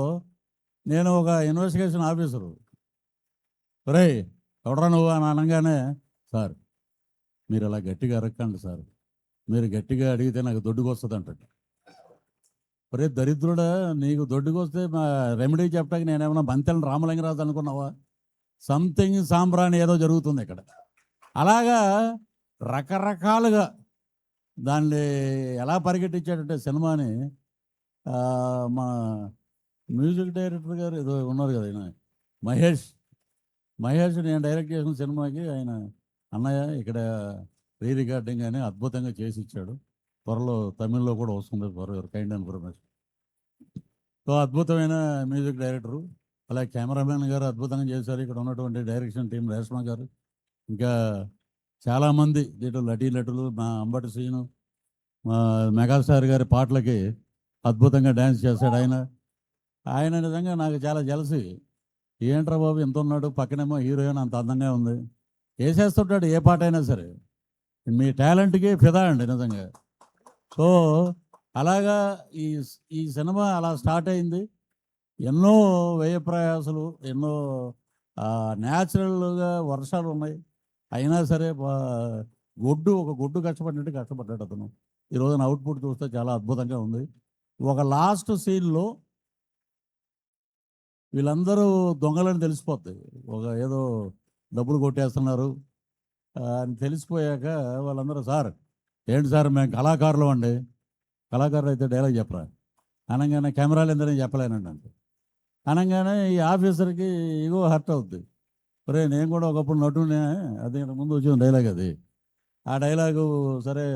నేను ఒక ఇన్వెస్టిగేషన్ ఆఫీసరు, రే ఎవడరా నువ్వు అని అనగానే, సార్ మీరు అలా గట్టిగా అరక్కండి సార్, మీరు గట్టిగా అడిగితే నాకు దొడ్డుకు వస్తుంది అంటాడు. ఒరే దరిద్రుడా, నీకు దొడ్డుకు వస్తే మా రెమెడీ చెప్పడానికి నేనేమన్నా బంతెలను రామలింగరాజు అనుకున్నావా? సంథింగ్ సాంబ్రాణి ఏదో జరుగుతుంది ఇక్కడ. అలాగా రకరకాలుగా దాన్ని ఎలా పరిగెట్టించాడంటే సినిమాని, మా మ్యూజిక్ డైరెక్టర్ గారు ఏదో ఉన్నారు కదా, ఆయన మహేష్ నేను డైరెక్ట్ చేసిన సినిమాకి ఆయన అన్నయ్య ఇక్కడ రీ రికార్డింగ్ అని అద్భుతంగా చేసి ఇచ్చాడు. త్వరలో తమిళ్లో కూడా వస్తుంది, ఫర్ కైండ్ ఇన్ఫర్మేషన్. సో అద్భుతమైన మ్యూజిక్ డైరెక్టరు. అలాగే కెమెరామెన్ గారు అద్భుతంగా చేశారు. ఇక్కడ ఉన్నటువంటి డైరెక్షన్ టీం రేష్మా గారు, ఇంకా చాలామంది దీంట్లో నటీనటులు, మా అంబటి శ్రీను, మా మెగాస్టార్ గారి పాటలకి అద్భుతంగా డ్యాన్స్ చేశాడు ఆయన నిజంగా నాకు చాలా జలసి. ఏంట్రా బాబు ఎంత ఉన్నాడు, పక్కనేమో హీరోయిన్ అంత అందంగా ఉంది, వేసేస్తుంటాడు ఏ పాట అయినా సరే. మీ టాలెంట్కి ఫిదా అండి నిజంగా. సో అలాగా ఈ సినిమా అలా స్టార్ట్ అయింది. ఎన్నో వ్యయ ప్రయాసాలు, ఎన్నో న్యాచురల్గా వర్షాలు ఉన్నాయి. అయినా సరే ఒక గొడ్డు కష్టపడ్డాడు అతను. ఈ రోజున అవుట్పుట్ చూస్తే చాలా అద్భుతంగా ఉంది. ఒక లాస్ట్ సీన్లో వీళ్ళందరూ దొంగలని తెలిసిపోద్ది, ఒక ఏదో డబ్బులు కొట్టేస్తున్నారు అని తెలిసిపోయాక వాళ్ళందరూ, సార్ ఏంటి సార్ మేము కళాకారులు అండి, కళాకారులు అయితే డైలాగ్ చెప్పరా అనగానే, కెమెరాలు ఎందుకని చెప్పలేనండి అంటే అనగానే ఈ ఆఫీసర్కి ఇగో హర్ట్ అవుద్ది. సరే నేను కూడా ఒకప్పుడు నటునే, అది ముందు వచ్చిన డైలాగ్ అది. ఆ డైలాగు సరే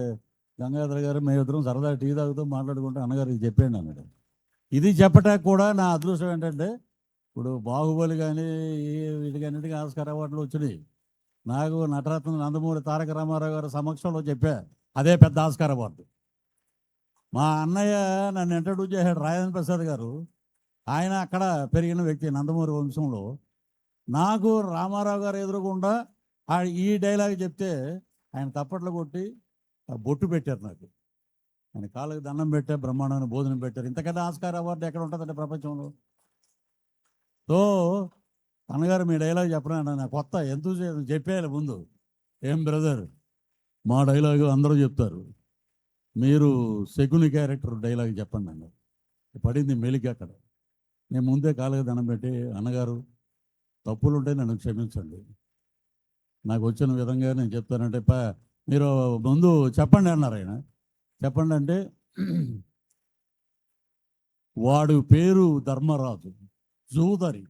గంగాధర్ గారు మేమిద్దరం సరదా టీ తాగుతూ మాట్లాడుకుంటూ అన్నగారికి చెప్పాను అన్నాడు. ఇది చెప్పటానికి కూడా నా అదృష్టం ఏంటంటే, ఇప్పుడు బాహుబలి కానీ వీటికన్నిటికీ ఆస్కార్ అవార్డులు వచ్చినాయి. నాకు నటరత్న నందమూరి తారక రామారావు గారి సమక్షంలో చెప్పా, అదే పెద్ద ఆస్కార్ అవార్డు. మా అన్నయ్య నన్ను ఇంట్రడ్యూస్ చేశాడు, రాజేంద్ర ప్రసాద్ గారు. ఆయన అక్కడ పెరిగిన వ్యక్తి నందమూరి వంశంలో. నాకు రామారావు గారు ఎదురుకుండా ఈ డైలాగ్ చెప్తే ఆయన తప్పట్లు కొట్టి బొట్టు పెట్టారు నాకు. ఆయన కాళ్ళకి దండం పెట్టా, బ్రహ్మాండమైన భోజనం పెట్టారు. ఇంతకన్నా ఆస్కార్ అవార్డు ఎక్కడ ఉంటుందంటే ప్రపంచంలో. సో అన్నగారు మీ డైలాగ్ చెప్పరా, నా కొత్త ఎంతూజియాజం చెప్పేయాలి ముందు. ఏం బ్రదర్, మా డైలాగు అందరూ చెప్తారు, మీరు శకుని క్యారెక్టర్ డైలాగ్ చెప్పండి అన్నారు. పడింది మెలికి అక్కడ. నేను ముందే కాళ్ళకి దండం పెట్టి, అన్నగారు తప్పులుంటే నన్ను క్షమించండి, నాకు వచ్చిన విధంగా నేను చెప్తానంటే, మీరు ముందు చెప్పండి అన్నారు ఆయన. చెప్పండి అంటే, వాడు పేరు ధర్మరాజు, జూదరి,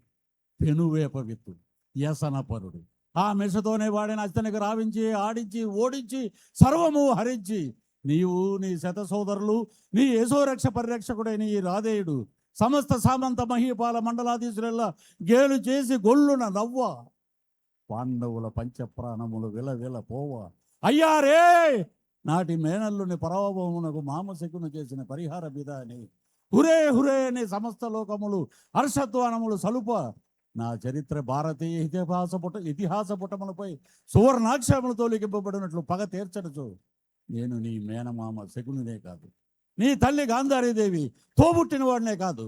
పెనువేప విత్తు, వ్యసనపరుడు. ఆ మెషతోనే వాడిని అతనికి రావించి ఆడించి ఓడించి సర్వము హరించి, నీవు నీ శత సోదరులు నీ యశోరక్ష పరిరక్షకుడైన ఈ రాధేయుడు సమస్త సామంత మహీపాల మండలాధీశులెల్లా గేలు చేసి గొల్లున నవ్వ, పాండవుల పంచప్రాణములు విల పోవ, అయ్యారే నాటి మేనల్లుని పరాభవమునకు మామశకును చేసిన పరిహార విధాని, హురే హురే నీ సమస్త లోకములు హర్షధ్వానములు సలుప, నా చరిత్ర భారతీయ ఇతిహాస పుటములపై సువర్ణాక్షరములతో లిఖింపబడినట్లు పగ తీర్చడచు, నేను నీ మేనమామ శకునినే కాదు, నీ తల్లి గాంధారీదేవి తోబుట్టిన వాడినే కాదు,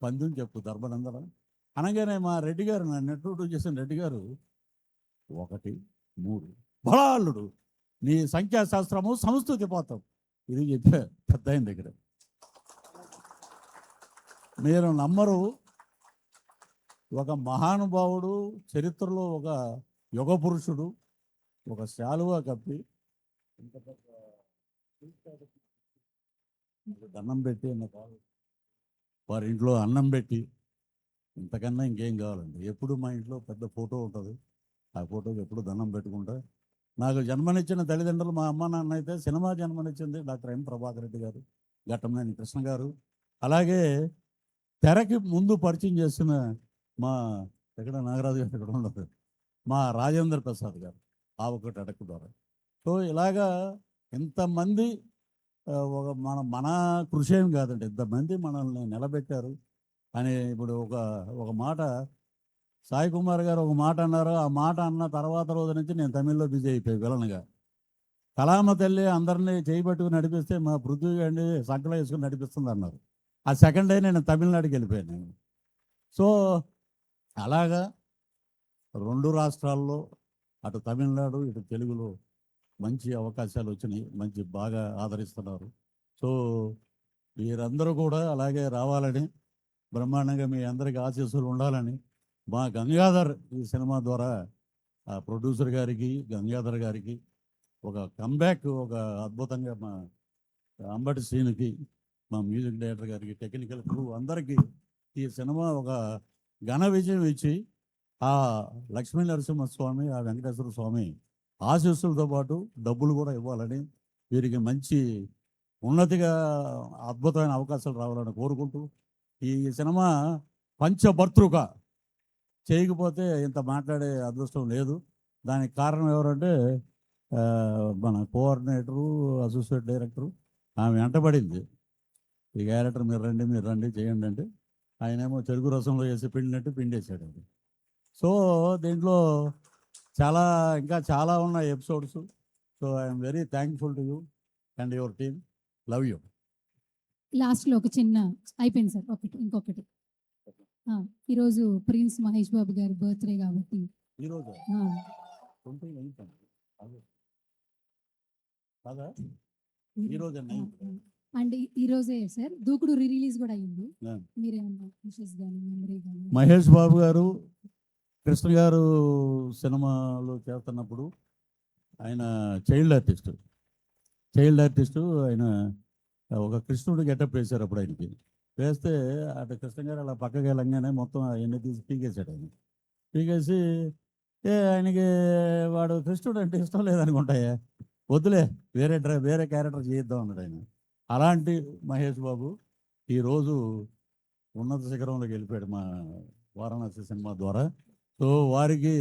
పందెం చెప్పు ధర్మనందన అనగానే మా రెడ్డి గారు, నన్ను ఇంట్రొడ్యూస్ చేసిన రెడ్డి గారు, 1, 3 బలాలుడు, నీ సంఖ్యాశాస్త్రము సంస్కృతి పోతాం, ఇది చెప్పా పెద్ద ఆయన దగ్గర. మీరు నమ్మరు, ఒక మహానుభావుడు చరిత్రలో ఒక యుగ పురుషుడు ఒక శాలువా కప్పి దండం పెట్టి వారి ఇంట్లో అన్నం పెట్టి, ఇంతకన్నా ఇంకేం కావాలండి. ఎప్పుడు మా ఇంట్లో పెద్ద ఫోటో ఉంటుంది, ఆ ఫోటోకి ఎప్పుడు దండం పెట్టుకుంటా నాకు జన్మనిచ్చిన తల్లిదండ్రులు మా అమ్మ నాన్న అయితే సినిమా జన్మనిచ్చింది డాక్టర్ ఎం ప్రభాకర్ రెడ్డి గారు, ఘట్టమనేని కృష్ణ గారు. అలాగే తెరకి ముందు పరిచయం చేసిన మా ఎక్కడ నాగరాజు గారు ఎక్కడ ఉండదు, మా రాజేంద్ర ప్రసాద్ గారు ఒకటి అడక్కు ద్వారా. సో ఇలాగా ఇంతమంది ఒక మన కృషి ఏం కాదండి, ఇంతమంది మనల్ని నిలబెట్టారు అని. ఇప్పుడు ఒక మాట సాయి కుమార్ గారు ఒక మాట అన్నారు. ఆ మాట అన్న తర్వాత రోజు నుంచి నేను తమిళ్లో బిజీ అయిపోయి విలన్గా. కళామ తల్లి అందరినీ చేయబట్టుకుని నడిపిస్తే మా పృథ్వీ గారిని సంకలో వేసుకుని నడిపిస్తుంది అన్నారు. ఆ సెకండ్ డే నేను తమిళనాడుకి వెళ్ళిపోయాను నేను. సో అలాగా 2 రాష్ట్రాల్లో, అటు తమిళనాడు ఇటు తెలుగులో మంచి అవకాశాలు వచ్చినాయి, మంచి బాగా ఆదరిస్తున్నారు. సో మీరందరూ కూడా అలాగే రావాలని, బ్రహ్మాండంగా మీ అందరికీ ఆశీస్సులు ఉండాలని మా గంగాధర్ ఈ సినిమా ద్వారా ఆ ప్రొడ్యూసర్ గారికి, గంగాధర్ గారికి ఒక కంబ్యాక్, ఒక అద్భుతంగా మా అంబటి శ్రీనుకి, మా మ్యూజిక్ డైరెక్టర్ గారికి, టెక్నికల్ క్రూ అందరికీ ఈ సినిమా ఒక ఘన విజయం ఇచ్చి ఆ లక్ష్మీ నరసింహస్వామి, ఆ వెంకటేశ్వర స్వామి ఆశీస్సులతో పాటు డబ్బులు కూడా ఇవ్వాలని, వీరికి మంచి ఉన్నతిగా అద్భుతమైన అవకాశాలు రావాలని కోరుకుంటూ, ఈ సినిమా పంచభర్తృక చేయకపోతే ఇంత మాట్లాడే అదృష్టం లేదు. దానికి కారణం ఎవరంటే మన కోఆర్డినేటరు, అసోసియేట్ డైరెక్టరు ఆమె వెంటబడింది. ఈ క్యారెక్టర్ మీరు రండి చేయండి అంటే ఆయనేమో చెరుకు రసంలో వేసి పిండినట్టు పిండేసాడండి. సో దీంట్లో ఇంకా చాలా ఉన్నాయి episodes. So I'm very thankful to you and your team. Love you. లాస్ట్లో ఒక చిన్న అయిపోయింది సార్, ఇంకొకటి ఈరోజు ప్రిన్స్ మహేష్ బాబు గారి బర్త్డే కాబట్టి ఈరోజు ఆ, కాదా ఈరోజు అండ్ ఈ రోజే సార్ దూకుడు రిలీజ్ కూడా అయ్యింది. Yeah. మీరేమన్నా విషెస్ కానీ మెమరీ కానీ? మహేష్ బాబు గారు కృష్ణ గారు సినిమాలో చేస్తున్నప్పుడు ఆయన చైల్డ్ ఆర్టిస్టు ఆయన ఒక కృష్ణుడు గెటప్ వేశారు. అప్పుడు ఆయనకి వేస్తే అటు కృష్ణ గారు అలా పక్కకి వెళ్ళంగానే మొత్తం అవన్నీ తీసి పీకేశాడు. ఆయన పీకేసి ఆయనకి వాడు కృష్ణుడు అంటే ఇష్టం లేదనుకుంటాయా, వద్దులే వేరే క్యారెక్టర్ చేద్దాం అన్నాడు ఆయన. అలాంటి మహేష్ బాబు ఈరోజు ఉన్నత శిఖరంలోకి వెళ్ళిపోయాడు మా వారణాసి సినిమా ద్వారా. సో వారికి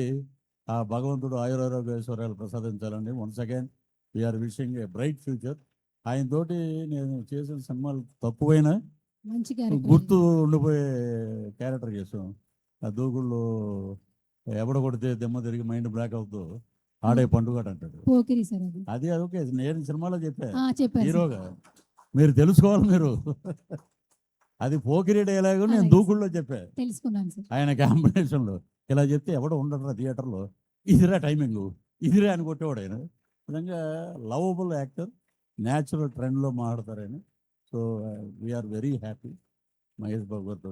ఆ భగవంతుడు ఆయురారోగ్య ఐశ్వర్యాలు ప్రసాదించాలండి. Once again we're wishing a bright future. ఆయనతోటి నేను చేసిన సినిమాలు తక్కువైనా మంచి గుర్తు ఉండిపోయే క్యారెక్టర్ చేసాం. ఆ దూకుళ్ళు ఎవడ కొడితే దెమ్మ తిరిగి మైండ్ బ్లాక్ అవుతూ ఆడే పండుగ అంటాడు. పోకిరి సార్ అది ఓకే, నేను సినిమాలో చెప్పారు హీరోగా మీరు తెలుసుకోవాలి మీరు. అది పోకిరి డైలాగ్ నేను అలాగే. దూకుల్లో తెలుసుకున్నాను సార్. ఆయన కాంబినేషన్లో ఇలా చెప్తే ఎవడో ఉండరా థియేటర్లో, ఇదిరా టైమింగ్, ఇదిరా అని కొట్టేవాడు ఆయన. విధంగా లవబుల్ యాక్టర్, న్యాచురల్ ట్రెండ్లో మాట్లాడతారు ఆయన. So we're very happy Mahesh Babu గారితో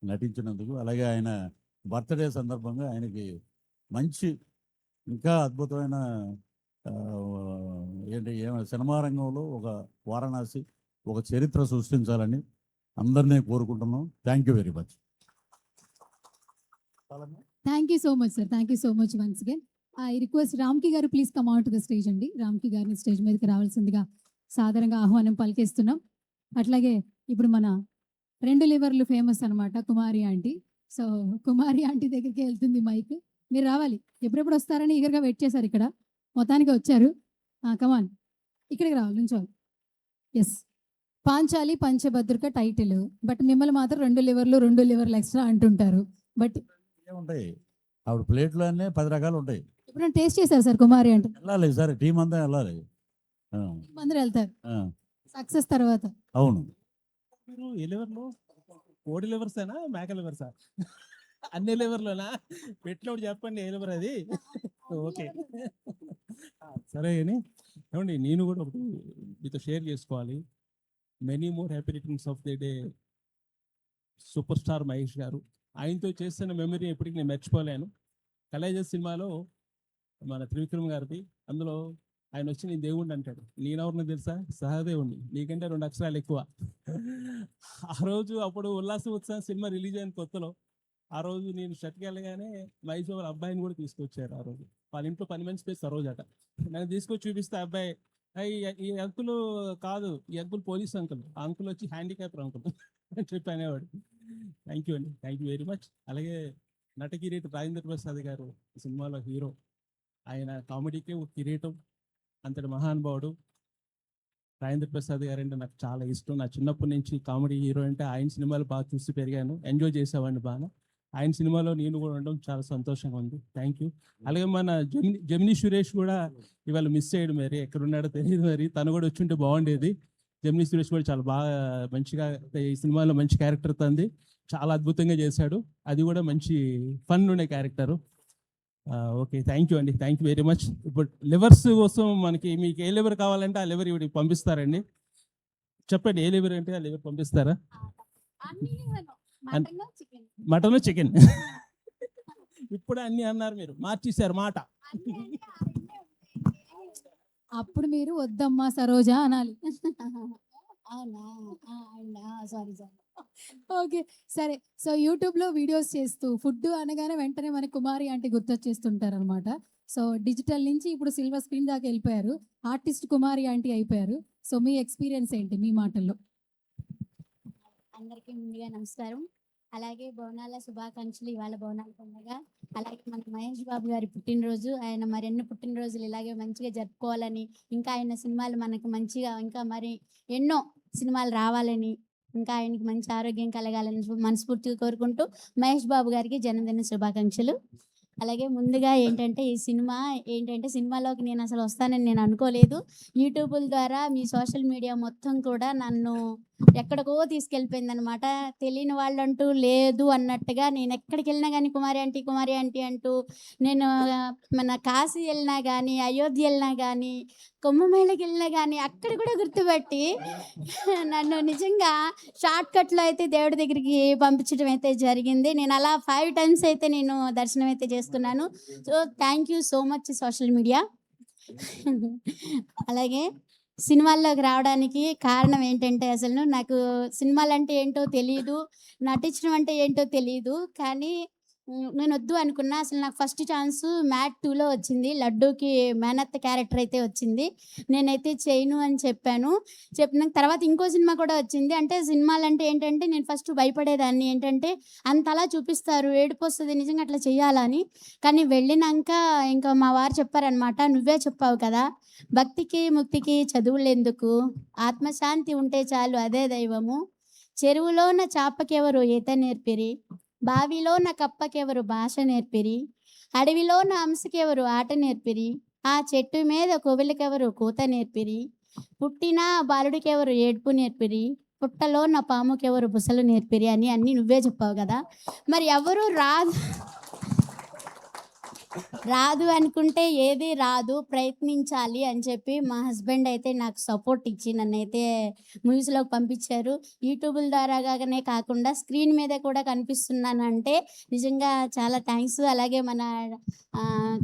నటించినందుకు. అలాగే ఆయన బర్త్డే సందర్భంగా ఆయనకి మంచి ఇంకా అద్భుతమైన సినిమా రంగంలో ఒక వారణాసి ఒక చరిత్ర సృష్టించాలని అందరినీ కోరుకుంటున్నాం. Thank you very much. Thank you so much sir, thank you so much once again. I request రామ్కి గారు please come out to the stage అండి. రామ్కి గారిని స్టేజ్ మీదకి రావాల్సిందిగా సాధారణంగా ఆహ్వానం పలికిస్తున్నాం. అట్లాగే ఇప్పుడు మన 2 లివర్లు ఫేమస్ అనమాట కుమారి ఆంటీ. సో కుమారి ఆంటీ దగ్గరికి వెళ్తుంది మైక్. మీరు రావాలి, ఎప్పుడెప్పుడు వస్తారని ఈగర్గా వెయిట్ చేశారు. ఇక్కడ మొత్తానికి వచ్చారు. కమాన్, ఇక్కడికి రావాలి, నుంచోవాలి. ఎస్, పాంచాలి పంచభద్రిక టైటిల్, బట్ మిమ్మల్ని మాత్రం 2 లివర్లు ఎక్స్ట్రా అంటుంటారు. బట్ ఏముంటాయి ఆవిడ ప్లేట్లో అన్నీ 10 రకాలు ఉంటాయి. ఇప్పుడు టేస్ట్ చేశారు సార్ కుమారి అంటే? వెళ్ళాలి సార్, టీం అంతా వెళ్ళాలి. అందరూ వెళ్తారు సక్సెస్ తర్వాత. అవును. మీరు ఏ లివర్లో కోడి లివర్సేనా మేక లివర్సా? అన్ని లివర్లోనా? పెట్టినప్పుడు చెప్పండి ఏ లివర్ అది. ఓకే సరే అని ఏమండి, నేను కూడా ఒకటి మీతో షేర్ చేసుకోవాలి. Many more happy returns of the day super star Mahesh గారు. ఆయనతో చేస్తున్న మెమరీ ఎప్పటికీ నేను మర్చిపోలేను. కలేజెస్ సినిమాలో మన త్రివిక్రమ్ గారిది, అందులో ఆయన వచ్చి నేను దేవుణ్ణి అంటాడు. నేనెవరిని తెలుసా? సహదేవుణ్ణి, నీకంటే 2 అక్షరాలు ఎక్కువ. ఆ రోజు అప్పుడు ఉల్లాస ఉత్సవం సినిమా రిలీజ్ అయిన కొత్తలో ఆ రోజు నేను షట్కి వెళ్ళగానే మహేష్ బాబు అబ్బాయిని కూడా తీసుకొచ్చారు. ఆ రోజు వాళ్ళ ఇంట్లో పని మనిషి పేరు సరోజ్ అట. నన్ను తీసుకొచ్చి చూపిస్తే అబ్బాయి ఈ అంకుల్ కాదు, ఈ అంకుల్ పోలీస్ అంకుల్, ఆ అంకుల్ వచ్చి హ్యాండిక్యాప్ అంకుల్ అని చెప్పి అనేవాడు. థ్యాంక్ యూ అండి, థ్యాంక్ యూ వెరీ మచ్. అలాగే నట కిరీటం రాజేంద్ర ప్రసాద్ గారు ఈ సినిమాలో హీరో. ఆయన కామెడీకే ఒక కిరీటం, అంతటి మహానుభావుడు. రాజేంద్ర ప్రసాద్ గారు అంటే నాకు చాలా ఇష్టం. నా చిన్నప్పటి నుంచి కామెడీ హీరో అంటే ఆయన సినిమాలు బాగా చూసి పెరిగాను, ఎంజాయ్ చేసేవాడిని బాగా. ఆయన సినిమాలో నేను కూడా ఉండడం చాలా సంతోషంగా ఉంది. Thank you. అలాగే మన జమినీ సురేష్ కూడా ఇవాళ మిస్ అయ్యాడు, మరి ఎక్కడున్నాడో తెలియదు, మరి తను కూడా వచ్చి ఉంటే బాగుండేది. జమినీ సురేష్ కూడా చాలా బాగా మంచిగా ఈ సినిమాలో మంచి క్యారెక్టర్ తంది, చాలా అద్భుతంగా చేశాడు. అది కూడా మంచి ఫన్ ఉండే క్యారెక్టరు. ఓకే, థ్యాంక్ యూ అండి, థ్యాంక్ యూ వెరీ మచ్. ఇప్పుడు లివర్స్ కోసం మనకి మీకు ఏ లివర్ కావాలంటే ఆ లివర్ ఇవి పంపిస్తారండి. చెప్పండి, ఏ లివర్ అంటే ఆ లివర్ పంపిస్తారా? మటన్ చికెన్ ఇప్పుడు అన్ని అన్నారు, మీరు మార్చేశారు మాట. అప్పుడు మీరు వద్దమ్మా సరోజా అనాలి. సారీ. ఓకే, సరే. సో యూట్యూబ్లో వీడియోస్ చేస్తూ ఫుడ్ అనగానే వెంటనే మన కుమారి ఆంటీ గుర్తొచ్చేస్తుంటారు అనమాట. సో డిజిటల్ నుంచి ఇప్పుడు సిల్వర్ స్క్రీన్ దాకా వెళ్ళిపోయారు, ఆర్టిస్ట్ కుమారి ఆంటీ అయిపోయారు. సో మీ ఎక్స్పీరియన్స్ ఏంటి మీ మాటల్లో? అందరికీ ముందుగా నమస్కారం. అలాగే బోనాల శుభాకాంక్షలు. ఇవాళ బోనాల పండుగ, అలాగే మన మహేష్ బాబు గారి పుట్టినరోజు. ఆయన మరెన్నో పుట్టినరోజులు ఇలాగే మంచిగా జరుపుకోవాలని, ఇంకా ఆయన సినిమాలు మనకు మంచిగా ఇంకా మరి ఎన్నో సినిమాలు రావాలని, ఇంకా ఆయనకి మంచి ఆరోగ్యం కలగాలని మనస్ఫూర్తిగా కోరుకుంటూ మహేష్ బాబు గారికి జన్మదిన శుభాకాంక్షలు. అలాగే ముందుగా ఏంటంటే ఈ సినిమా సినిమాలోకి నేను అసలు వస్తానని నేను అనుకోలేదు. యూట్యూబ్ల ద్వారా మీ సోషల్ మీడియా మొత్తం కూడా నన్ను ఎక్కడికో తీసుకెళ్ళిపోయింది అనమాట. తెలియని వాళ్ళంటూ లేదు అన్నట్టుగా నేను ఎక్కడికి వెళ్ళినా కానీ కుమారి ఆంటీ అంటూ, నేను మన కాశీ వెళ్ళినా కానీ, అయోధ్య వెళ్ళినా కానీ, కుంభమేళకి వెళ్ళినా కానీ అక్కడ కూడా గుర్తుపట్టి నన్ను నిజంగా షార్ట్ కట్లో అయితే దేవుడి దగ్గరికి పంపించడం అయితే జరిగింది. నేను అలా 5 times అయితే నేను దర్శనం అయితే చేసుకున్నాను. So thank you so much social media. అలాగే సినిమాల్లోకి రావడానికి కారణం ఏంటంటే, అసలు నాకు సినిమాలు అంటే ఏంటో తెలియదు, నటించడం అంటే ఏంటో తెలియదు. కానీ నేను వద్దు అనుకున్నా. అసలు నాకు ఫస్ట్ ఛాన్స్ మ్యాట్ 2లో వచ్చింది. లడ్డూకి మేనత్త క్యారెక్టర్ అయితే వచ్చింది. నేనైతే చేయను అని చెప్పిన తర్వాత ఇంకో సినిమా కూడా వచ్చింది. అంటే సినిమాలు అంటే ఏంటంటే నేను ఫస్ట్ భయపడేదాన్ని, ఏంటంటే అంతలా చూపిస్తారు, ఏడుపు వస్తుంది నిజంగా అట్లా చేయాలని. కానీ వెళ్ళినాక ఇంకా మా వారు చెప్పారనమాట, నువ్వే చెప్పావు కదా, భక్తికి ముక్తికి చదువులు ఎందుకు, ఆత్మశాంతి ఉంటే చాలు అదే దైవము, చెరువులోన చాపకెవరు ఈత నేర్పిరి, బావిలోన కప్పకెవరు భాష నేర్పిరి, అడవిలోన హంసకెవరు ఆట నేర్పిరి, ఆ చెట్టు మీద కోవిలకెవరు కూత నేర్పిరి, పుట్టిన బాలుడికెవరు ఏడ్పు నేర్పిరి, పుట్టలోన పాముకెవరు బుసలు నేర్పిరి అని అన్నీ నువ్వే చెప్పావు కదా. మరి ఎవరు రాదు అనుకుంటే ఏది రాదు, ప్రయత్నించాలి అని చెప్పి మా హస్బెండ్ అయితే నాకు సపోర్ట్ ఇచ్చి నన్నైతే మూవీస్లోకి పంపించారు. యూట్యూబ్ల ద్వారాగానే కాకుండా స్క్రీన్ మీద కూడా కనిపిస్తున్నానంటే నిజంగా చాలా థ్యాంక్స్. అలాగే మన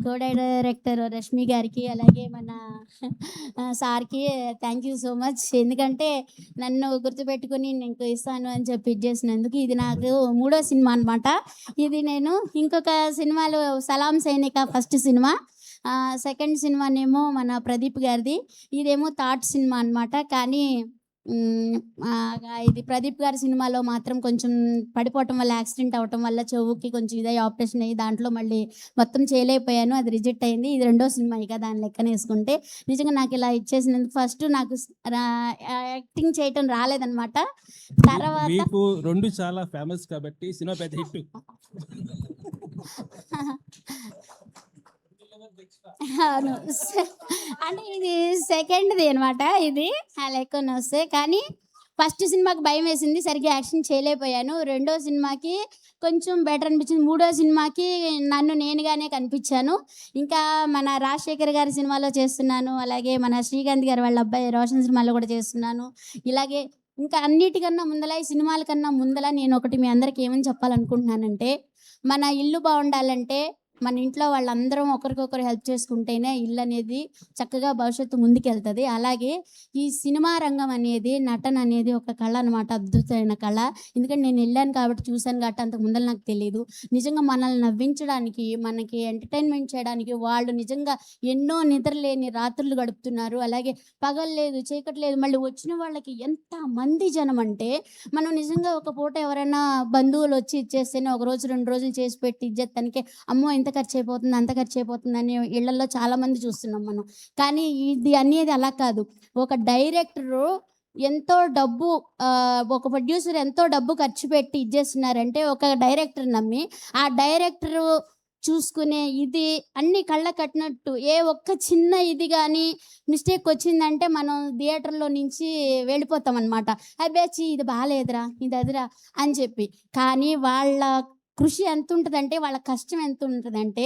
కో డైరెక్టర్ రష్మి గారికి, అలాగే మన సార్కి థ్యాంక్ యూ సో మచ్. ఎందుకంటే నన్ను గుర్తుపెట్టుకుని నీకు ఇస్తాను అని చెప్పి ఇచ్చేసినందుకు. ఇది నాకు 3వ సినిమా అనమాట. ఇది నేను ఇంకొక సినిమాలో సలాం సైనిక ఫస్ట్ సినిమా, సెకండ్ సినిమానేమో మన ప్రదీప్ గారిది, ఇదేమో థర్డ్ సినిమా అనమాట. కానీ ఇది ప్రదీప్ గారి సినిమాలో మాత్రం కొంచెం పడిపోవటం వల్ల, యాక్సిడెంట్ అవ్వటం వల్ల చెవుకి కొంచెం ఇదే ఆపరేషన్ అయ్యి దాంట్లో మళ్ళీ మొత్తం చేయలేకపోయాను, అది రిజెక్ట్ అయింది. ఇది 2వ సినిమా ఇక దాని లెక్కన వేసుకుంటే. నిజంగా నాకు ఇలా ఇచ్చేసినందుకు ఫస్ట్ నాకు యాక్టింగ్ చేయటం రాలేదనమాట. తర్వాత మీకు 2 చాలా ఫేమస్ కాబట్టి సినిమా పెద్ద హిట్. అవును, అంటే ఇది సెకండ్ది అనమాట. ఇది లెక్కన వస్తే, కానీ ఫస్ట్ సినిమాకి భయం వేసింది, సరిగ్గా యాక్షన్ చేయలేకపోయాను. 2వ సినిమాకి కొంచెం బెటర్ అనిపించింది. 3వ సినిమాకి నన్ను నేనుగానే కనిపించాను. ఇంకా మన రాజశేఖర్ గారి సినిమాలో చేస్తున్నాను, అలాగే మన శ్రీకాంత్ గారి వాళ్ళ అబ్బాయి రోషన్ సినిమాలో కూడా చేస్తున్నాను. ఇలాగే ఇంకా అన్నిటికన్నా ముందల, ఈ సినిమాల కన్నా ముందల నేను ఒకటి మీ అందరికి ఏమని చెప్పాలనుకుంటున్నానంటే, మన ఇల్లు బాగుండాలంటే మన ఇంట్లో వాళ్ళందరం ఒకరికొకరు హెల్ప్ చేసుకుంటేనే ఇల్లు అనేది చక్కగా భవిష్యత్తు ముందుకెళ్తుంది. అలాగే ఈ సినిమా రంగం అనేది, నటన అనేది ఒక కళ అనమాట, అద్భుతమైన కళ. ఎందుకంటే నేను వెళ్ళాను కాబట్టి చూశాను కాబట్టి, అంతకు ముందర నాకు తెలియదు. నిజంగా మనల్ని నవ్వించడానికి, మనకి ఎంటర్టైన్మెంట్ చేయడానికి వాళ్ళు నిజంగా ఎన్నో నిద్రలేని రాత్రులు గడుపుతున్నారు. అలాగే పగలు లేదు, చీకటి లేదు. మళ్ళీ వచ్చిన వాళ్ళకి ఎంత మంది జనం అంటే, మనం నిజంగా ఒక పూట ఎవరైనా బంధువులు వచ్చి ఇచ్చేస్తేనే ఒక రోజు 2 రోజులు చేసి పెట్టి ఇచ్చేస్తానికి అమ్మో ఇంత ఖర్చు అయిపోతుంది, అంత ఖర్చు అయిపోతుంది అని ఇళ్లలో చాలామంది చూస్తున్నాం మనం. కానీ ఇది అనేది అలా కాదు. ఒక డైరెక్టరు ఎంతో డబ్బు ఒక ప్రొడ్యూసర్ ఎంతో డబ్బు ఖర్చు పెట్టి ఇచ్చేస్తున్నారంటే, ఒక డైరెక్టర్ నమ్మి ఆ డైరెక్టరు చూసుకునే ఇది అన్ని కళ్ళ కట్టినట్టు. ఏ ఒక్క చిన్న ఇది కానీ మిస్టేక్ వచ్చిందంటే మనం థియేటర్లో నుంచి వెళ్ళిపోతాం అనమాట. అబ్బేచి ఇది బాగాలేదురా, ఇది అదిరా అని చెప్పి. కానీ వాళ్ళ కృషి ఎంత ఉంటుందంటే, వాళ్ళ కష్టం ఎంత ఉంటుందంటే,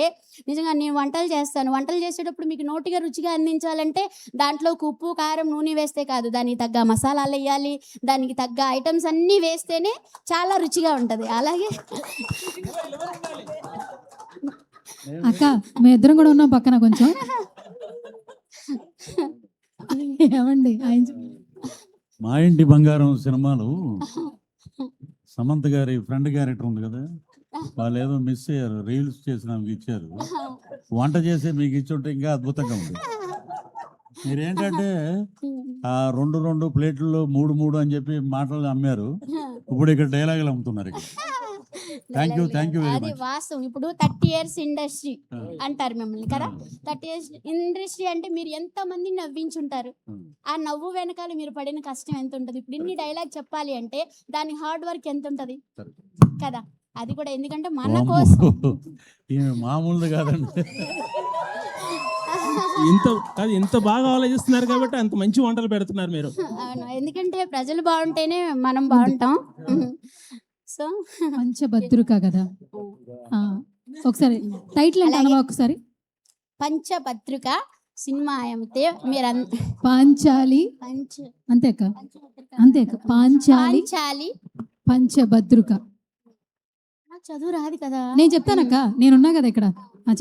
నిజంగా నేను వంటలు చేస్తాను. వంటలు చేసేటప్పుడు మీకు నోటిగా రుచిగా అందించాలంటే దాంట్లోకి ఉప్పు, కారం, నూనె వేస్తే కాదు, దానికి తగ్గ మసాలాలు వేయాలి, దానికి తగ్గ ఐటమ్స్ అన్నీ వేస్తేనే చాలా రుచిగా ఉంటుంది. అలాగే అక్క మీ ఇద్దరం కూడా ఉన్నాం పక్కన కొంచెం. ఏమండి మా ఇంటి బంగారం సినిమాలు సమంత గారి ఫ్రెండ్ క్యారెక్టర్ ఉంది కదా, వాళ్ళు ఏదో మిస్ అయ్యారు, రీల్స్ చేసి నాకు ఇచ్చారు. వంట చేసి మీకు ఇచ్చుంటే ఇంకా అద్భుతంగా ఉంది. మీరేంటంటే ఆ 2 ప్లేట్లలో 3 అని చెప్పి మాటలు అమ్మారు. ఇప్పుడు ఇక్కడ డైలాగులు అమ్ముతున్నారు ఇక్కడ. థ్యాంక్ యూ వెరీ అది మచ్. వాస్తవం. ఇప్పుడు 30 ఇయర్స్ ఇండస్ట్రీ అంటారు మిమ్మల్ని కదా. 30 ఇయర్స్ ఇండస్ట్రీ అంటే మీరు ఎంత మంది నవ్వించుంటారు. ఆ నవ్వు వెనకాల మీరు పడిన కష్టం ఎంత ఉంటుంది. ఇప్పుడు ఇన్ని డైలాగ్ చెప్పాలి అంటే దాని హార్డ్ వర్క్ ఎంత ఉంటుంది కదా. అది కూడా ఎందుకంటే మన కోసం. మామూలుది కాదండి. ఇంత బాగా ఆలోచిస్తున్నారు కాబట్టి అంత మంచి వంటలు పెడుతున్నారు మీరు. అవును, ఎందుకంటే ప్రజలు బాగుంటేనే మనం బాగుంటాం. సో పంచభద్రుక కదా. ఒకసారి టైటిల్ అంటే అనవా ఒకసారి. పంచభద్రుక సినిమా అయితే మీరు పాంచాలి అంతే అక్క, అంతే అక్క. పాంచాలి పంచాలి. పంచభద్రుక. నాకు చదువు రాదు కదా. నేను చెప్తానక్క, నేనున్నా కదా ఇక్కడ.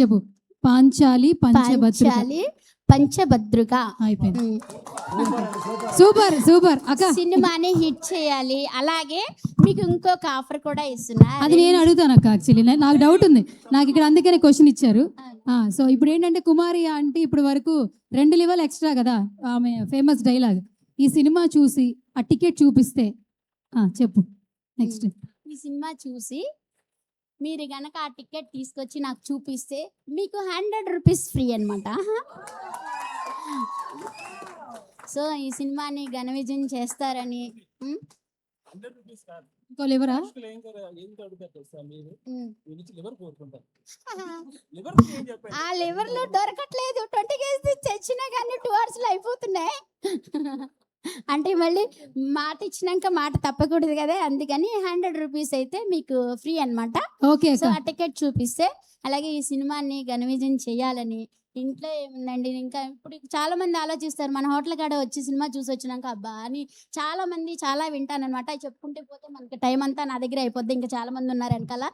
చెప్పు. పాంచాలి పంచభద్రుక. పంచాలి పంచభద్రుక. అయిపోయింది. సూపర్ సూపర్ అక్క. సినిమాని హిట్ చేయాలి. అలాగే మీకు ఇంకొక ఆఫర్ కూడా ఇస్తున్నా. అది నేను అడుగుతాను అక్క. యాక్చువల్లీ నాకు డౌట్ ఉంది, నాకు ఇక్కడ అందుకనే క్వశ్చన్ ఇచ్చారు. సో ఇప్పుడు ఏంటంటే కుమారి అంటే ఇప్పుడు వరకు 2 లెవెల్ ఎక్స్ట్రా కదా ఆమె ఫేమస్ డైలాగ్. ఈ సినిమా చూసి ఆ టికెట్ చూపిస్తే చెప్పు నెక్స్ట్. ఈ సినిమా చూసి మీరు గనక ఆ టికెట్ తీసుకొచ్చి నాకు చూపిస్తే మీకు 100 రూపీస్ ఫ్రీ అనమాట. సో ఈ సినిమాని ఘన విజయం చేస్తారని. ఇంకో లివరా? ఆ లివర్లు దొరకట్లేదు. 20 కేజీ తెచ్చినా కానీ 2 hours లో అయిపోతున్నాయి. అంటే మళ్ళీ మాట ఇచ్చినాక మాట తప్పకూడదు కదా, అందుకని 100 రూపీస్ అయితే మీకు ఫ్రీ అనమాట. ఓకే. సో ఆ టికెట్ చూపిస్తే, అలాగే ఈ సినిమాని ఘన విజయం చేయాలని. ఇంట్లో ఏముందండి, ఇంకా ఇప్పుడు చాలా మంది ఆలోచిస్తారు మన హోటల్ కాడ వచ్చి సినిమా చూసి వచ్చినాక అబ్బా అని. చాలా మంది చాలా వింటానమాట. చెప్పుకుంటే పోతే మనకి టైం అంతా నా దగ్గర అయిపోద్ది. ఇంకా చాలా మంది ఉన్నారు వెనకాల.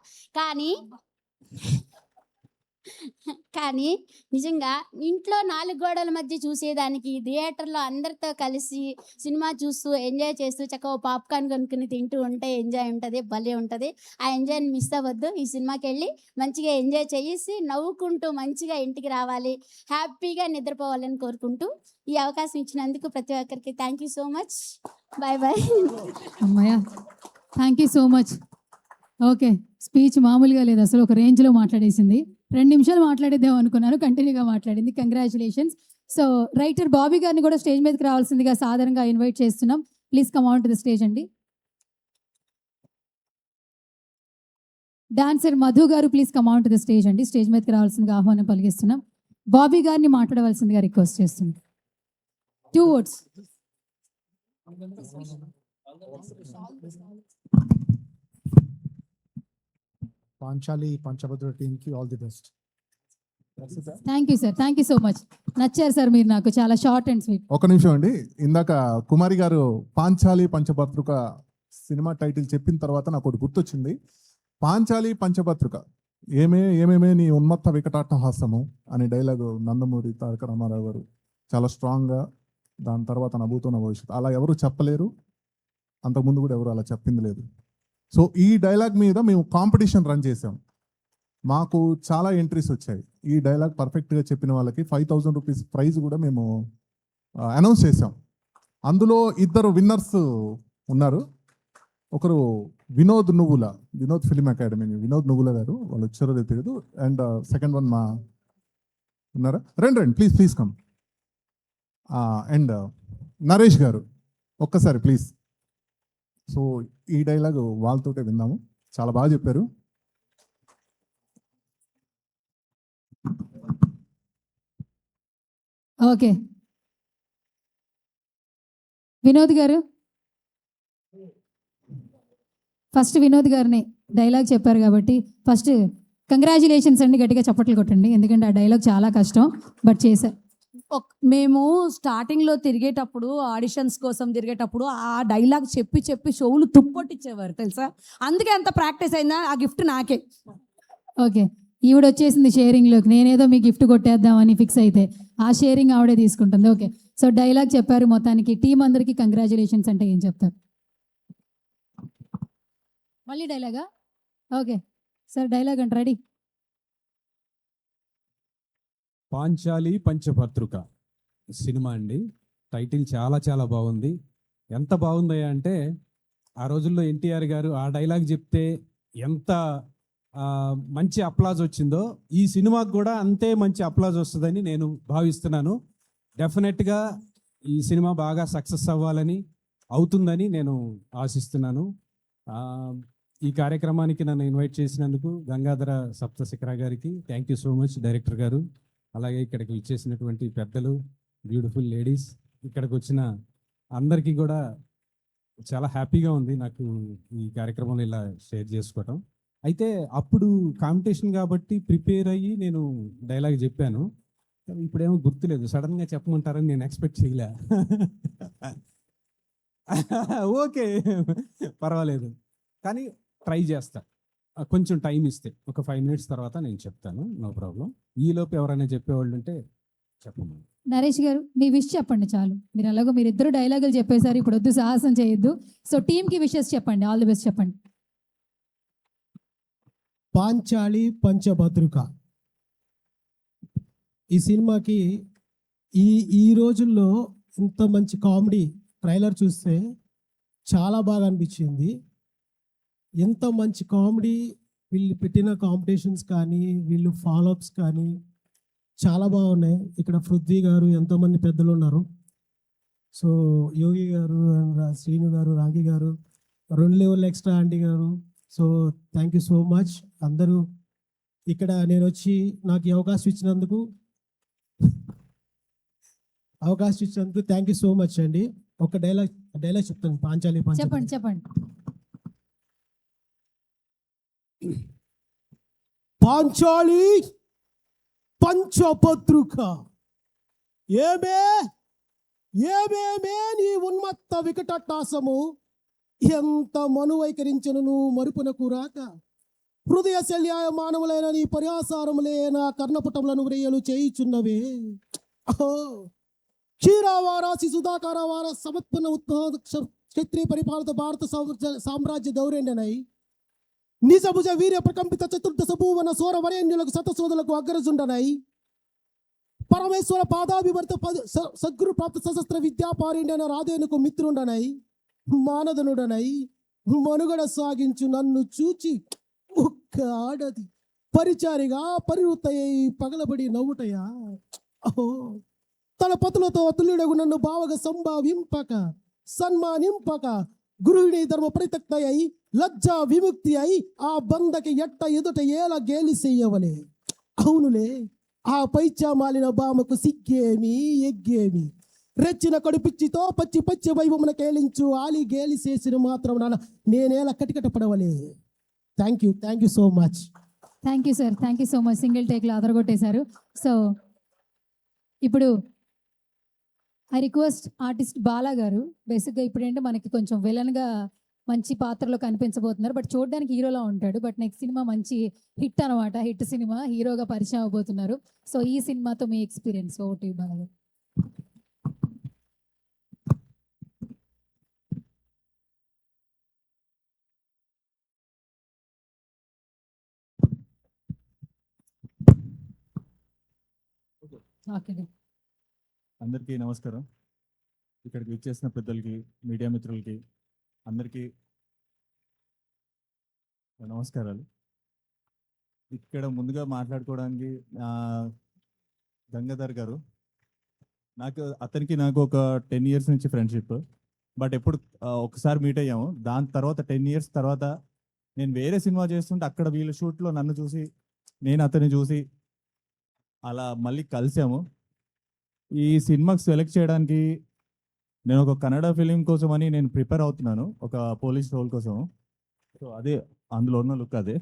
కానీ నిజంగా ఇంట్లో 4 గోడల మధ్య చూసేదానికి థియేటర్లో అందరితో కలిసి సినిమా చూస్తూ ఎంజాయ్ చేస్తూ చక్కగా పాప్కార్న్ కొనుక్కుని తింటూ ఉంటే ఎంజాయ్ ఉంటుంది, భలే ఉంటుంది. ఆ ఎంజాయ్ని మిస్ అవ్వద్దు. ఈ సినిమాకి వెళ్ళి మంచిగా ఎంజాయ్ చేసి నవ్వుకుంటూ మంచిగా ఇంటికి రావాలి, హ్యాపీగా నిద్రపోవాలని కోరుకుంటూ ఈ అవకాశం ఇచ్చినందుకు ప్రతి ఒక్కరికి thank you so much. Bye bye. అమ్మాయ thank you so much. Okay, speech మామూలుగా లేదు అసలు, ఒక రేంజ్లో మాట్లాడేసింది. 2 నిమిషాలు మాట్లాడేద్దాం అనుకున్నాను, కంటిన్యూగా మాట్లాడింది. కంగ్రాచులేషన్స్. సో రైటర్ బాబీ గారిని కూడా స్టేజ్ మీదకి రావాల్సిందిగా సాధారణంగా ఇన్వైట్ చేస్తున్నాం. Please come on to the stage అండి. డాన్సర్ మధు గారు please come on to the stage అండి. స్టేజ్ మీదకి రావాల్సిందిగా ఆహ్వానం పలికిస్తున్నాం. బాబీ గారిని మాట్లాడవలసిందిగా రిక్వెస్ట్ చేస్తున్నాం. 2 words. పాంచాలి పంచభద్ర టీమ్కి all the best. Thank you sir, thank you so much. నచ్చారు సార్ మీరు నాకు, చాలా షార్ట్ అండ్ స్వీట్. ఒక నిమిషం అండి, ఇందాక కుమారి గారు పాంచాలి పంచభద్రుక సినిమా టైటిల్ చెప్పిన తర్వాత నాకు ఒకటి గుర్తొచ్చింది. పాంచాలి పంచభద్రుక ఏమేమే నీ ఉన్మత్త వికటాట్టహాసము అనే డైలాగు నందమూరి తారక రామారావు గారు చాలా స్ట్రాంగ్గా, దాని తర్వాత నవ్వుతున్న భవిష్యత్తు అలా ఎవరు చెప్పలేరు, అంతకుముందు కూడా ఎవరు అలా చెప్పింది లేదు. సో ఈ డైలాగ్ మీద మేము కాంపిటీషన్ రన్ చేసాం. మాకు చాలా ఎంట్రీస్ వచ్చాయి. ఈ డైలాగ్ పర్ఫెక్ట్గా చెప్పిన వాళ్ళకి 5,000 రూపీస్ ప్రైజ్ కూడా మేము అనౌన్స్ చేసాం. అందులో 2 విన్నర్స్ ఉన్నారు. ఒకరు వినోద్ ఫిలిం అకాడమీ వినోద్ నువ్వుల గారు, వాళ్ళు వచ్చారో తెలియదు. అండ్ సెకండ్ వన్ మా ఉన్నారా, రండి ప్లీజ్ కమ్. అండ్ నరేష్ గారు ఒక్కసారి ప్లీజ్. సో ఈ డైలాగ్ వాళ్ళతోటే విన్నాము, చాలా బాగా చెప్పారు. ఓకే, వినోద్ గారు, ఫస్ట్ వినోద్ గారిని డైలాగ్ చెప్పారు కాబట్టి ఫస్ట్ కంగ్రాచులేషన్స్ అండి, గట్టిగా చప్పట్లు కొట్టండి, ఎందుకంటే ఆ డైలాగ్ చాలా కష్టం బట్ చేశారు. మేము స్టార్టింగ్లో తిరిగేటప్పుడు, ఆడిషన్స్ కోసం తిరిగేటప్పుడు ఆ డైలాగ్ చెప్పి చెప్పి షోలు తుప్పొట్టించేవారు తెలుసా. అందుకే అంత ప్రాక్టీస్ అయిందా, ఆ గిఫ్ట్ నాకే. ఓకే, ఈవిడ వచ్చేసింది షేరింగ్లోకి, నేనేదో మీ గిఫ్ట్ కొట్టేద్దామని ఫిక్స్ అయితే ఆ షేరింగ్ ఆవిడే తీసుకుంటుంది. ఓకే, సో డైలాగ్ చెప్పారు, మొత్తానికి టీం అందరికీ కంగ్రాచులేషన్స్ అంటే ఏం చెప్తారు? మళ్ళీ డైలాగా? ఓకే సార్, డైలాగ్ అంటే రెడీ. పాంచాలి పంచభద్రుక సినిమా అండి. టైటిల్ చాలా చాలా బాగుంది. ఎంత బాగుందయ్యా అంటే, ఆ రోజుల్లో ఎన్టీఆర్ గారు ఆ డైలాగ్ చెప్తే ఎంత మంచి అప్లాజ్ వచ్చిందో, ఈ సినిమాకు కూడా అంతే మంచి అప్లాజ్ వస్తుందని నేను భావిస్తున్నాను. డెఫినెట్గా ఈ సినిమా బాగా సక్సెస్ అవ్వాలని, అవుతుందని నేను ఆశిస్తున్నాను. ఈ కార్యక్రమానికి నన్ను ఇన్వైట్ చేసినందుకు గంగాధర సప్తశిఖర గారికి thank you so much, director గారు. అలాగే ఇక్కడికి ఇచ్చేసినటువంటి పెద్దలు, బ్యూటిఫుల్ లేడీస్, ఇక్కడికి వచ్చిన అందరికీ కూడా చాలా హ్యాపీగా ఉంది నాకు ఈ కార్యక్రమంలో ఇలా షేర్ చేసుకోవటం. అయితే అప్పుడు కాంపిటీషన్ కాబట్టి ప్రిపేర్ అయ్యి నేను డైలాగ్ చెప్పాను, ఇప్పుడేమో గుర్తులేదు, సడన్గా చెప్పమంటారని నేను ఎక్స్పెక్ట్ చేయలే. ఓకే పర్వాలేదు, కానీ ట్రై చేస్తా, కొంచెం టైం ఇస్తే ఒక 5 minutes తర్వాత నేను చెప్తాను, నో ప్రాబ్లం. ఈలోపు ఎవరైనా చెప్పేవాళ్ళు ఉంటే చెప్పండి. నరేష్ గారు, మీ విష్ చెప్పండి చాలు. మీరు అలాగో మీరిద్దరు డైలాగులు చెప్పేశారు, ఇప్పుడు వద్దు సాహసం చేయొద్దు. సో టీంకి విషెస్ చెప్పండి, ఆల్ ది బెస్ట్ చెప్పండి. పాంచాలి పంచభద్రుక ఈ సినిమాకి ఈ రోజుల్లో ఇంత మంచి కామెడీ ట్రైలర్ చూస్తే చాలా బాగా అనిపించింది. ఎంత మంచి కామెడీ, వీళ్ళు పెట్టిన కాంపిటీషన్స్ కానీ, వీళ్ళు ఫాలోఅప్స్ కానీ చాలా బాగున్నాయి. ఇక్కడ పృథ్వీ గారు, ఎంతోమంది పెద్దలు ఉన్నారు. సో యోగి గారు, శ్రీను గారు, రాగి గారు, 2 లెవెల్ ఎక్స్ట్రా ఆంటీ గారు. So thank you so much అందరూ. ఇక్కడ నేను వచ్చి నాకు ఈ అవకాశం ఇచ్చినందుకు థ్యాంక్ యూ సో మచ్ అండి. ఒక డైలాగ్ చెప్తాను, పాంచాలి చెప్పండి చెప్పండి. పాంచాలి పంచభద్రుక ఏమేమే నీ ఉన్మత్త వికటాట్టహాసము, ఎంత మనువైకరించను మరుపునకు రాక, హృదయ శల్యాయ మానవులైన నీ పర్యాసారములే నా కర్ణపుటములను వ్రేయలు చేయుచున్నవే. క్షీరావారాసి సుధాకారవార సమత్పన్న ఉత్పాద క్షత్రియ పరిపాలిత భారత సామ్రాజ్య దౌర్యండనై, నిజభుజ వీర్య ప్రకంపిత చతుర్దశ భూవన సోర వరేణ్యులకు శతశోధులకు అగ్రజుండనై, పరమేశ్వర పాదాభివర్త సద్గురు ప్రాప్త సశస్త్ర విద్యాపారిండన రాధేనుకు మిత్రుండనై, మానదనుడనై మనుగడ సాగించు నన్ను చూచి ఒక్క ఆడది పరిచారిగా పరివృత్తయ్యి పగలబడి నవ్వుటయా. అహో, తన పతులతో తుల్యుడగు నన్ను బావగా సంభావింపక సన్మానింపక, గురువుని ధర్మ పరితక్త అయి లజ్జా విముక్తి అయి ఆ బందకి ఎట్ట ఎదుట ఏలా గేలి చెయ్యవలే. అవునులే, ఆ పైచామాలిన బామకు సిగ్గేమి ఎగ్గేమి, రెచ్చిన కడుపిచ్చితో పచ్చి వైభవమున కేలించు ఆలి గేలి చేసిన మాత్రం నేనేలా కటికట పడవలే. Thank you so much. Thank you sir, thank you so much. Single టేక్లో అదరగొట్టేశారు. సో ఇప్పుడు ఐ రిక్వెస్ట్ ఆర్టిస్ట్ బాలా గారు, బేసిక్గా ఇప్పుడేంటే మనకి కొంచెం విలన్గా మంచి పాత్రలో కనిపించబోతున్నారు. బట్ చూడడానికి హీరోలా ఉంటాడు. బట్ నెక్స్ట్ సినిమా మంచి హిట్ అనమాట. హిట్ సినిమా హీరోగా పరిచయం అవబోతున్నారు. సో ఈ సినిమాతో మీ ఎక్స్పీరియన్స్ ఓటి బాగా. ఓకే. అందరికీ నమస్కారం. ఇక్కడికి విచ్చేసిన పెద్దలకి, మీడియా మిత్రులకి అందరికీ నమస్కారాలు. ఇక్కడ ముందుగా మాట్లాడుకోవడానికి గంగాధర్ గారు, అతనికి నాకు ఒక 10 years నుంచి ఫ్రెండ్షిప్. బట్ ఎప్పుడు ఒకసారి మీట్ అయ్యాము. దాని తర్వాత 10 years తర్వాత నేను వేరే సినిమా చేస్తుంటే అక్కడ వీళ్ళ షూట్లో నన్ను చూసి, నేను అతన్ని చూసి అలా మళ్ళీ కలిసాము. ఈ సినిమాకి సెలెక్ట్ చేయడానికి నేను ఒక కన్నడ ఫిలిం కోసం అని నేను ప్రిపేర్ అవుతున్నాను, ఒక పోలీస్ రోల్ కోసం. సో అదే అందులో ఉన్న లుక్ అదే.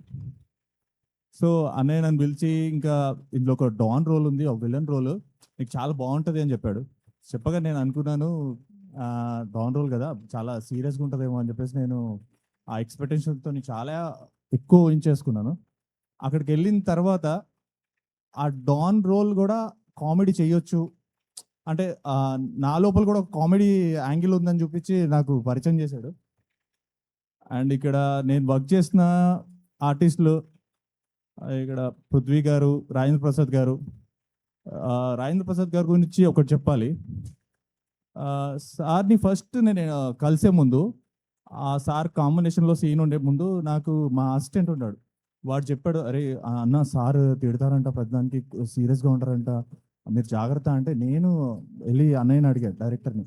సో అన్నయ్య నన్ను పిలిచి, ఇంకా ఇందులో ఒక డాన్ రోల్ ఉంది, ఒక విలన్ రోల్, నీకు చాలా బాగుంటుంది అని చెప్పాడు. చెప్పగా నేను అనుకున్నాను డాన్ రోల్ కదా, చాలా సీరియస్గా ఉంటుందేమో అని చెప్పేసి నేను ఆ ఎక్స్పెక్టేషన్తో చాలా ఎక్కువ ఊహించేసుకున్నాను. అక్కడికి వెళ్ళిన తర్వాత ఆ డాన్ రోల్ కూడా కామెడీ చేయొచ్చు అంటే నా లోపల కూడా ఒక కామెడీ యాంగిల్ ఉందని చూపించి నాకు పరిచయం చేశాడు. అండ్ ఇక్కడ నేను వర్క్ చేసిన ఆర్టిస్టులు ఇక్కడ పృథ్వీ గారు, రాజేంద్ర ప్రసాద్ గారు. రాజేంద్ర ప్రసాద్ గారి గురించి ఒకటి చెప్పాలి. సార్ని ఫస్ట్ నేను కలిసే ముందు, ఆ సార్ కాంబినేషన్లో సీన్ ఉండే ముందు నాకు మా అసిస్టెంట్ ఉన్నాడు. వాడు చెప్పాడు, అరే అన్న సార్ తిడతారంట, ప్రతిదానికి సీరియస్గా ఉంటారంట, మీరు జాగ్రత్త. అంటే నేను వెళ్ళి అన్నయ్యని అడిగాను, డైరెక్టర్ని,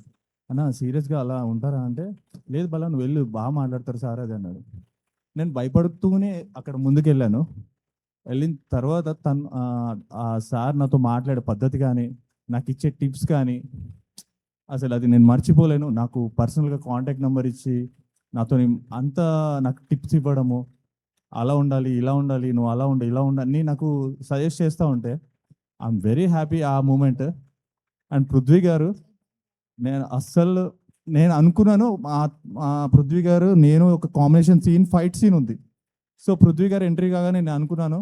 అన్న సీరియస్గా అలా ఉంటారా అంటే, లేదు బలా నువ్వు వెళ్ళి బాగా మాట్లాడతారు సార్ అది అన్నాడు. నేను భయపడుతూనే అక్కడ ముందుకు వెళ్ళాను. వెళ్ళిన తర్వాత ఆ సార్ నాతో మాట్లాడే పద్ధతి కానీ, నాకు ఇచ్చే టిప్స్ కానీ అసలు అది నేను మర్చిపోలేను. నాకు పర్సనల్గా కాంటాక్ట్ నెంబర్ ఇచ్చి నాతో అంతా నాకు టిప్స్ ఇవ్వడము, అలా ఉండాలి, ఇలా ఉండాలి, నువ్వు అలా ఉండాలి, ఇలా ఉండాలి అన్నీ నాకు సజెస్ట్ చేస్తూ ఉంటే ఐఎమ్ వెరీ హ్యాపీ ఆ మూమెంట్. అండ్ పృథ్వీ గారు, నేను అనుకున్నాను మా పృథ్వీ గారు నేను ఒక కాంబినేషన్ సీన్, ఫైట్ సీన్ ఉంది. సో పృథ్వీ గారు ఎంట్రీ కాగానే నేను అనుకున్నాను,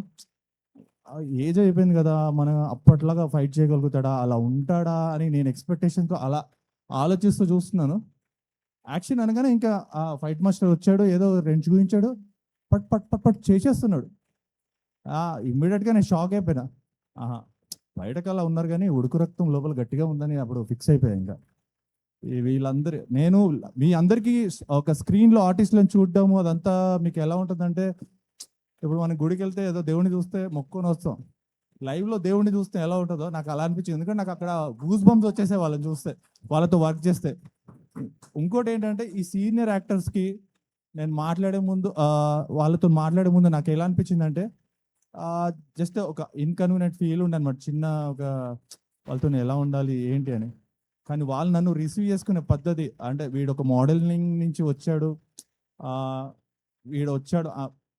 ఏజ్ అయిపోయింది కదా, మనం అప్పట్లాగా ఫైట్ చేయగలుగుతాడా, అలా ఉంటాడా అని నేను ఎక్స్పెక్టేషన్తో అలా ఆలోచిస్తూ చూస్తున్నాను. యాక్షన్ అనగానే ఇంకా ఆ ఫైట్ మాస్టర్ వచ్చాడు, ఏదో రెంచ్ గురించాడు, పట్ పట్ పట్ పట్ చేసేస్తున్నాడు. ఇమ్మీడియట్గా నేను షాక్ అయిపోయినా. బయటకు అలా ఉన్నారు కానీ ఉడుకు రక్తం లోపల గట్టిగా ఉందని అప్పుడు ఫిక్స్ అయిపోయా. ఇంకా వీళ్ళందరూ మీ అందరికీ ఒక స్క్రీన్లో ఆర్టిస్టులను చూడడము అదంతా మీకు ఎలా ఉంటుందంటే, ఇప్పుడు మనం గుడికి వెళ్తే ఏదో దేవుడిని చూస్తే మొక్కుని వస్తాం, లైవ్లో దేవుడిని చూస్తే ఎలా ఉంటుందో నాకు అలా అనిపించింది. ఎందుకంటే నాకు అక్కడ గూస్ బంప్స్ వచ్చేసే వాళ్ళని చూస్తే, వాళ్ళతో వర్క్ చేస్తే. ఇంకోటి ఏంటంటే, ఈ సీనియర్ యాక్టర్స్కి నేను వాళ్ళతో మాట్లాడే ముందు నాకు ఎలా అనిపించింది అంటే, జస్ట్ ఒక ఇన్కన్వీనియంట్ ఫీల్ ఉండే అనమాట, చిన్న ఒక వాళ్ళతో ఎలా ఉండాలి ఏంటి అని. కానీ వాళ్ళు నన్ను రిసీవ్ చేసుకునే పద్ధతి, అంటే వీడు ఒక మోడలింగ్ నుంచి వచ్చాడు,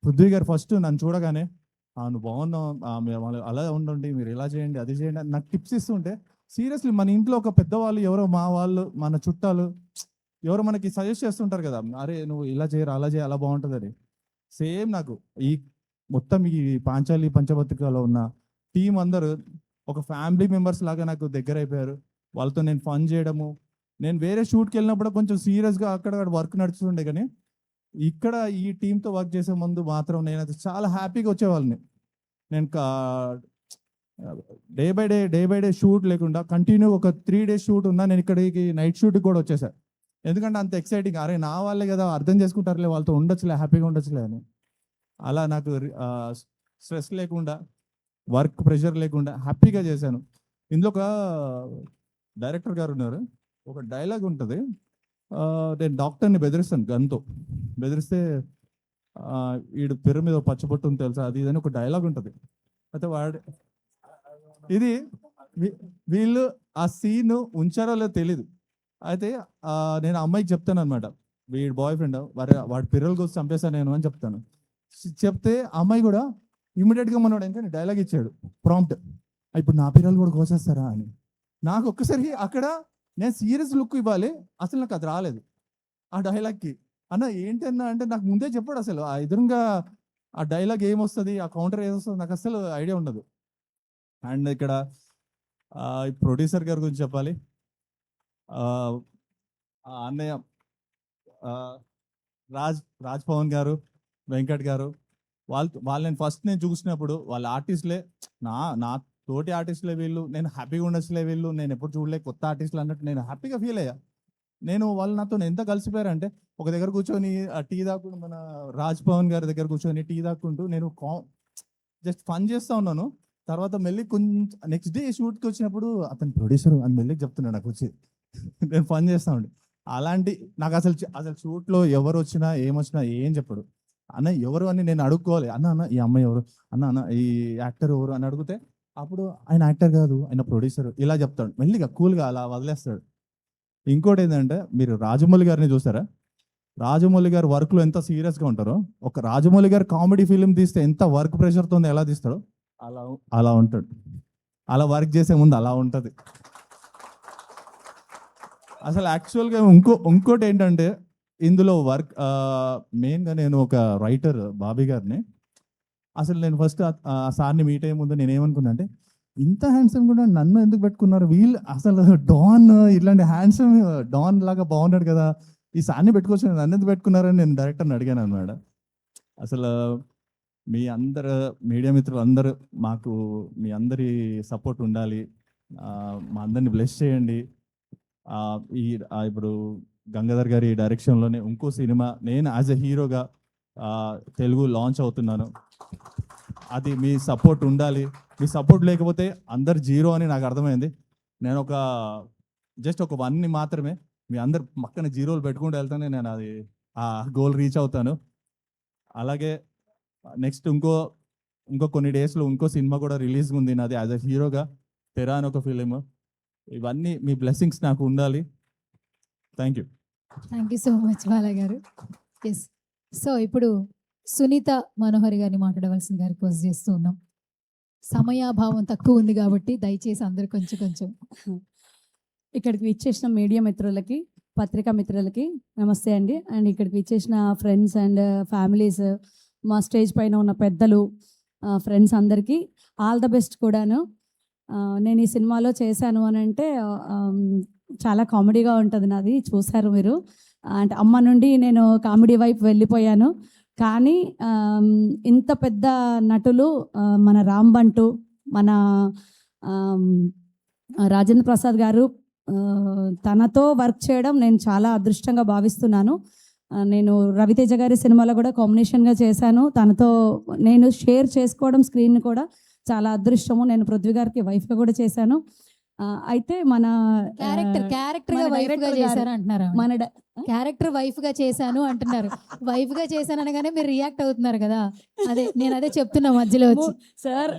పృథ్వీ గారు ఫస్ట్ నన్ను చూడగానే నువ్వు బాగున్నావు, అలా ఉండండి, మీరు ఇలా చేయండి, అది చేయండి అని నాకు టిప్స్ ఇస్తుంటే, సీరియస్లీ మన ఇంట్లో ఒక పెద్దవాళ్ళు ఎవరో, మా వాళ్ళు, మన చుట్టాలు ఎవరో మనకి సజెస్ట్ చేస్తుంటారు కదా, అరే నువ్వు ఇలా చేయరు, అలా చేయ, అలా బాగుంటుందని. సేమ్ నాకు మొత్తం ఈ పాంచాలి పంచభద్రికలో ఉన్న టీం అందరూ ఒక ఫ్యామిలీ మెంబర్స్ లాగా నాకు దగ్గర అయిపోయారు. వాళ్ళతో నేను ఫన్ చేయడము, నేను వేరే షూట్కి వెళ్ళినప్పుడు కొంచెం సీరియస్గా అక్కడ వర్క్ నడుస్తుండే, కానీ ఇక్కడ ఈ టీంతో వర్క్ చేసే ముందు మాత్రం నేనైతే చాలా హ్యాపీగా వచ్చేవాళ్ళని. నేను డే బై డే షూట్ లేకుండా కంటిన్యూ ఒక 3 days షూట్ ఉన్నా నేను ఇక్కడికి నైట్ షూట్కి కూడా వచ్చేసాను. ఎందుకంటే అంత ఎక్సైటింగ్, అరే నా వాళ్ళే కదా, అర్థం చేసుకుంటారులే, వాళ్ళతో ఉండొచ్చులే, హ్యాపీగా ఉండొచ్చులే అని. అలా నాకు స్ట్రెస్ లేకుండా, వర్క్ ప్రెషర్ లేకుండా హ్యాపీగా చేశాను. ఇందులో ఒక డైరెక్టర్ గారు ఉన్నారు, ఒక డైలాగ్ ఉంటుంది, నేను డాక్టర్ని బెదిరిస్తాను, గన్తో బెదిరిస్తే వీడు పెరు మీద పచ్చబొట్టు ఉంది తెలుసా, అది ఇదని ఒక డైలాగ్ ఉంటుంది. అయితే వీళ్ళు ఆ సీన్ ఉంచారో లేదో తెలీదు. అయితే నేను అమ్మాయికి చెప్తాను అనమాట, వీడి బాయ్ ఫ్రెండ్ వాడి పిల్లల కోసం చంపేస్తాను నేను అని చెప్తాను. చెప్తే అమ్మాయి కూడా ఇమీడియట్గా మనోడు ఇంకా డైలాగ్ ఇచ్చాడు, ప్రాంప్ట్, ఇప్పుడు నా పిల్లలు కూడా కోసేస్తారా అని. నాకు ఒక్కసారి అక్కడ నేను సీరియస్ లుక్ ఇవ్వాలి, అసలు నాకు అది రాలేదు ఆ డైలాగ్కి. అన్న ఏంటి అన్న అంటే నాకు ముందే చెప్పాడు అసలు ఆ ఎదురుగా ఆ డైలాగ్ ఏమొస్తుంది ఆ కౌంటర్ ఏమొస్తుంది నాకు అసలు ఐడియా ఉండదు. అండ్ ఇక్కడ ప్రొడ్యూసర్ గారి గురించి చెప్పాలి. ఆ ఆ అన్నయ్య రాజ్ పవన్ గారు, వెంకట్ గారు, వాళ్ళు నేను చూసినప్పుడు వాళ్ళ ఆర్టిస్టులే నా తోటి ఆర్టిస్టులే వీళ్ళు, నేను హ్యాపీగా ఉండొచ్చులే వీళ్ళు, నేను ఎప్పుడు చూడలే కొత్త ఆర్టిస్టులు అన్నట్టు నేను హ్యాపీగా ఫీల్ అయ్యా. వాళ్ళు నాతో ఎంత కలిసిపోయారంటే ఒక దగ్గర కూర్చొని టీ దాక్కుంటూ మన రాజ్ పవన్ గారి దగ్గర కూర్చొని టీ దాక్కుంటూ నేను జస్ట్ ఫన్ చేస్తూ ఉన్నాను. తర్వాత మెల్లి కొంచెం నెక్స్ట్ డే షూట్కి వచ్చినప్పుడు అతను ప్రొడ్యూసర్ అని మెల్లికి చెప్తున్నాడు నాకు వచ్చి నేను ఫన్ చేస్తా ఉండి. అలాంటి నాకు అసలు షూట్లో ఎవరు వచ్చినా ఏమొచ్చినా ఏం చెప్పడు. అన్న ఎవరు అని నేను అడుక్కోవాలి. అన్న ఈ అమ్మాయి ఎవరు, అన్న ఈ యాక్టర్ ఎవరు అని అడిగితే అప్పుడు ఆయన యాక్టర్ కాదు ఆయన ప్రొడ్యూసర్ ఇలా చెప్తాడు. మెల్లిగా కూల్గా అలా వదిలేస్తాడు. ఇంకోటి ఏంటంటే మీరు రాజమౌళి గారిని చూసారా? రాజమౌళి గారు వర్క్లో ఎంత సీరియస్గా ఉంటారో, ఒక రాజమౌళి గారు కామెడీ ఫిలిం తీస్తే ఎంత వర్క్ ప్రెషర్తో ఎలా తీస్తాడో అలా ఉంటాడు. అలా వర్క్ చేసే ముందు అలా ఉంటుంది. అసలు యాక్చువల్గా ఇంకోటి ఏంటంటే ఇందులో వర్క్ మెయిన్గా నేను ఒక రైటర్ బాబీ గారిని అసలు నేను ఫస్ట్ సార్ని మీట్ అయ్యే ముందు నేను ఏమనుకున్నా అంటే ఇంత హ్యాండ్సమ్ కూడా నన్ను ఎందుకు పెట్టుకున్నారు వీళ్ళు, అసలు డాన్ ఇట్లాంటి హ్యాండ్సమ్ డాన్ లాగా బాగున్నాడు కదా, ఈ సార్ని పెట్టుకోవచ్చు నన్ను ఎందుకు పెట్టుకున్నారని నేను డైరెక్టర్ని అడిగాను అనమాట. అసలు మీ అందరు మీడియా మిత్రులు అందరూ మాకు మీ అందరి సపోర్ట్ ఉండాలి, మా అందరిని బ్లెస్ చేయండి. ఇప్పుడు గంగాధర్ గారి డైరెక్షన్లోనే ఇంకో సినిమా నేను యాజ్ ఎ హీరోగా తెలుగు లాంచ్ అవుతున్నాను. అది మీ సపోర్ట్ ఉండాలి. మీ సపోర్ట్ లేకపోతే అందరు జీరో అని నాకు అర్థమైంది. నేను జస్ట్ ఒక 1 మాత్రమే మీ అందరు పక్కన జీరోలు పెట్టుకుంటూ వెళ్తానే నేను అది ఆ గోల్ రీచ్ అవుతాను. అలాగే నెక్స్ట్ ఇంకో కొన్ని డేస్లో ఇంకో సినిమా కూడా రిలీజ్ ఉంది నాది యాజ్ ఎ హీరోగా, తెరా అని ఒక ఫిలిం. ఇవన్నీ మీ బ్లెస్సింగ్స్ నాకు ఉండాలి. Thank you so much Bala గారు. ఎస్, సో ఇప్పుడు సునీత మనోహరి గారిని మాట్లాడవలసిందిగా రిక్వెస్ట్ చేస్తూ ఉన్నాం. సమయాభావం తక్కువ ఉంది కాబట్టి దయచేసి అందరూ కొంచెం ఇక్కడికి విచ్చేసిన మీడియా మిత్రులకి, పత్రికా మిత్రులకి నమస్తే అండి. అండ్ ఇక్కడికి విచ్చేసిన ఫ్రెండ్స్ అండ్ ఫ్యామిలీస్, మా స్టేజ్ పైన ఉన్న పెద్దలు, ఫ్రెండ్స్ అందరికీ ఆల్ ద బెస్ట్ కూడాను. నేను ఈ సినిమాలో చేశాను అని అంటే చాలా కామెడీగా ఉంటుంది నాది, చూశారు మీరు. అంటే అమ్మ నుండి నేను కామెడీ వైపు వెళ్ళిపోయాను. కానీ ఇంత పెద్ద నటులు మన రాంబంటు, మన రాజేంద్ర ప్రసాద్ గారు, తనతో వర్క్ చేయడం నేను చాలా అదృష్టంగా భావిస్తున్నాను. నేను రవితేజ గారి సినిమాలో కూడా కాంబినేషన్గా చేశాను. తనతో నేను షేర్ చేసుకోవడం స్క్రీన్ కూడా చాలా అదృష్టము. నేను పృథ్వీ గారికి వైఫ్గా కూడా చేశాను. అయితే మన క్యారెక్టర్ వైఫ్ గా చేశారు అంటున్నారు. మన క్యారెక్టర్ వైఫ్ గా చేశాను అంటున్నారు. వైఫ్ గా చేశాను అనగానే మీరు రియాక్ట్ అవుతున్నారు కదా, నేను అదే చెప్తున్నా మధ్యలో వచ్చి. సార్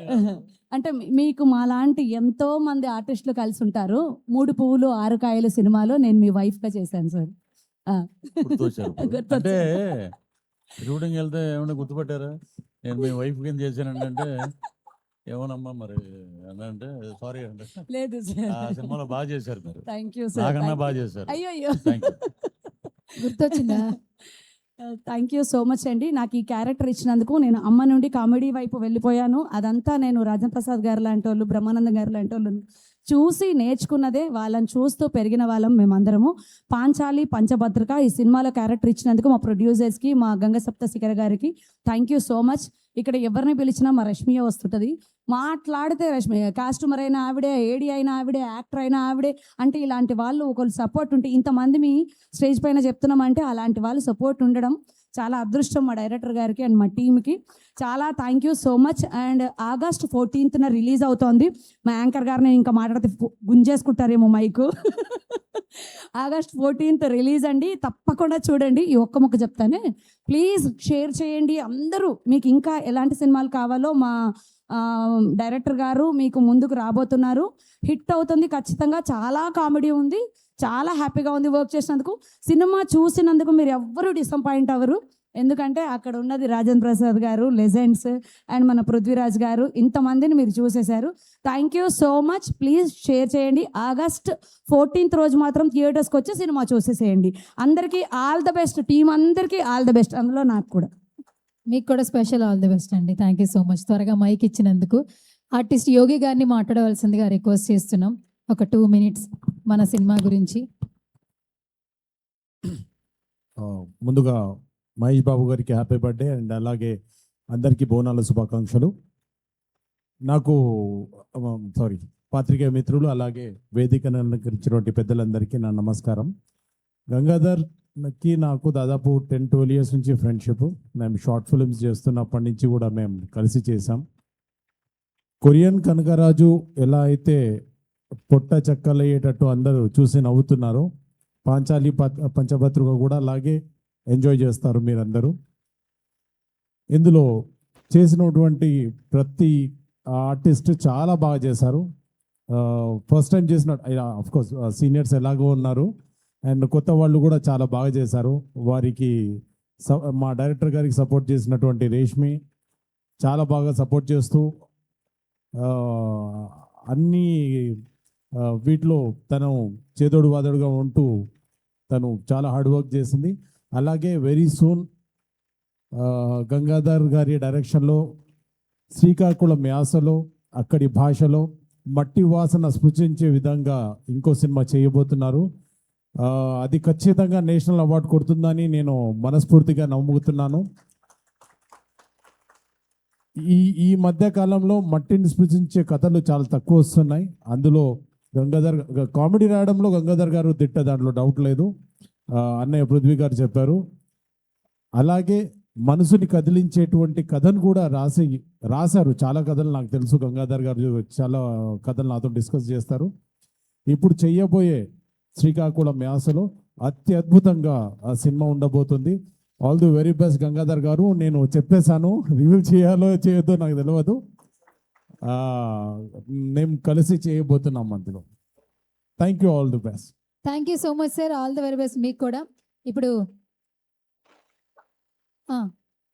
అంటే మీకు మాలాంటి ఎంతో మంది ఆర్టిస్టులు కలిసి ఉంటారు. 3 పువ్వులు 6 కాయలు సినిమాలో నేను మీ వైఫ్ గా చేశాను సార్. అంటే షూటింగ్ వెళ్తే ఏమన్నా గుర్తుపట్టారా? నేను మీ వైఫ్ కింద చేశానంటే ఏమోనమ్మా మరి అంటే సారీ అంటే లేదు ఆ సినిమాలో బాగా చేశారు మీరు. Thank you sir. నాకన్నా బాగా చేశారు. అయ్యో థ్యాంక్ యూ. గుర్తొచ్చిందా? థ్యాంక్ యూ సో మచ్ అండి. నాకు ఈ క్యారెక్టర్ ఇచ్చినందుకు. నేను అమ్మ నుండి కామెడీ వైపు వెళ్ళిపోయాను. అదంతా నేను రాజేంద్ర ప్రసాద్ గారు లాంటి వాళ్ళు, బ్రహ్మానందం గారు లాంటి వాళ్ళు చూసి నేర్చుకున్నదే. వాళ్ళని చూస్తూ పెరిగిన వాళ్ళం మేమందరము. పాంచాలి పంచభద్రక ఈ సినిమాలో క్యారెక్టర్ ఇచ్చినందుకు మా ప్రొడ్యూసర్స్కి, మా గంగసప్త శిఖర్ గారికి థ్యాంక్ యూ సో మచ్. ఇక్కడ ఎవరిని పిలిచినా మా రష్మియ వస్తుంటుంది. మాట్లాడితే రష్మియ, కాస్ట్యూమర్ అయినా ఆవిడే, ఏడి అయినా ఆవిడే, యాక్టర్ అయినా ఆవిడే. అంటే ఇలాంటి వాళ్ళు ఒకళ్ళు సపోర్ట్ ఉంటే, ఇంతమంది మీ స్టేజ్ పైన చెప్తున్నామంటే అలాంటి వాళ్ళు సపోర్ట్ ఉండడం చాలా అదృష్టం మా డైరెక్టర్ గారికి అండ్ మా టీమ్కి. చాలా thank you so much. And August 14th release అవుతోంది. మా యాంకర్ గారిని ఇంకా మాట్లాడితే గుంజేసుకుంటారేమో మైకు. ఆగస్ట్ 14th రిలీజ్ అండి, తప్పకుండా చూడండి. ఈ ఒక్క ముక్క చెప్తానే, ప్లీజ్ షేర్ చేయండి అందరూ. మీకు ఇంకా ఎలాంటి సినిమాలు కావాలో మా డైరెక్టర్ గారు మీకు ముందుకు రాబోతున్నారు. హిట్ అవుతుంది ఖచ్చితంగా. చాలా కామెడీ ఉంది, చాలా హ్యాపీగా ఉంది వర్క్ చేసినందుకు. సినిమా చూసినందుకు మీరు ఎవ్వరూ డిసప్పాయింట్ అవ్వరు. ఎందుకంటే అక్కడ ఉన్నది రాజేంద్ర ప్రసాద్ గారు, లెజెండ్స్, అండ్ మన పృథ్వీరాజ్ గారు, ఇంతమందిని మీరు చూసేశారు. Thank you so much. Please share చేయండి. ఆగస్ట్ 14th రోజు మాత్రం థియేటర్స్కి వచ్చి సినిమా చూసేసేయండి. అందరికీ ఆల్ ద బెస్ట్, టీం అందరికీ ఆల్ ద బెస్ట్, అందులో నాకు కూడా. మీకు కూడా స్పెషల్ ఆల్ ది బెస్ట్ అండి. థ్యాంక్ యూ సో మచ్ త్వరగా మైక్ ఇచ్చినందుకు. ఆర్టిస్ట్ యోగి గారిని మాట్లాడవలసిందిగా రిక్వెస్ట్ చేస్తున్నాం. ఒక 2 minutes మన సినిమా గురించి. ముందుగా మహేష్ బాబు గారికి హ్యాపీ బర్త్డే అండ్ అలాగే అందరికీ బోనాల శుభాకాంక్షలు. నాకు పాత్రికేయ మిత్రులు అలాగే వేదికను అలంకరించినటువంటి పెద్దలందరికీ నా నమస్కారం. గంగాధర్కి నాకు దాదాపు 10-12 years నుంచి ఫ్రెండ్షిప్. మేము షార్ట్ ఫిల్మ్స్ చేస్తున్నప్పటి నుంచి కూడా మేము కలిసి చేసాం. కొరియన్ కనకరాజు ఎలా అయితే పొట్ట చెక్కలయ్యేటట్టు అందరూ చూసి నవ్వుతున్నారు, పాంచాలి పంచభద్రుగా కూడా అలాగే ఎంజాయ్ చేస్తారు మీరందరూ. ఇందులో చేసినటువంటి ప్రతి ఆర్టిస్ట్ చాలా బాగా చేశారు. ఫస్ట్ టైం చేసిన కోర్స్ సీనియర్స్ ఎలాగో ఉన్నారు అండ్ కొత్త వాళ్ళు కూడా చాలా బాగా చేశారు. వారికి మా డైరెక్టర్ గారికి సపోర్ట్ చేసినటువంటి రేష్మి చాలా బాగా సపోర్ట్ చేస్తూ అన్ని వీటిలో తను చేదోడు వాదోడుగా ఉంటూ తను చాలా హార్డ్ వర్క్ చేసింది. అలాగే వెరీ సూన్ గంగాధర్ గారి డైరెక్షన్లో శ్రీకాకుళం యాసలో అక్కడి భాషలో మట్టి వాసన స్పృశించే విధంగా ఇంకో సినిమా చేయబోతున్నారు. అది ఖచ్చితంగా నేషనల్ అవార్డు కొడుతుందని నేను మనస్ఫూర్తిగా నమ్ముతున్నాను. ఈ మధ్య కాలంలో మట్టిని స్పృశించే కథలు చాలా తక్కువ వస్తున్నాయి. అందులో గంగాధర్ కామెడీ రాయడంలో గంగాధర్ గారు తిట్ట, దాంట్లో డౌట్ లేదు. అన్నయ్య పృథ్వీ గారు చెప్పారు. అలాగే మనసుని కదిలించేటువంటి కథను కూడా రాశారు. చాలా కథలు నాకు తెలుసు. గంగాధర్ గారు చాలా కథలు నాతో డిస్కస్ చేస్తారు. ఇప్పుడు చెయ్యబోయే శ్రీకాకుళం యాసలో అత్యద్భుతంగా ఆ సినిమా ఉండబోతుంది. All the very best Gangadhar గారు. నేను చెప్పేశాను, రివీల్ చేయాలో చేయొద్దో నాకు తెలియదు. మేము కలిసి చేయబోతున్నాం అందులో. Thank you, all the best. Thank you so much sir. All the very best మీకు కూడా. ఇప్పుడు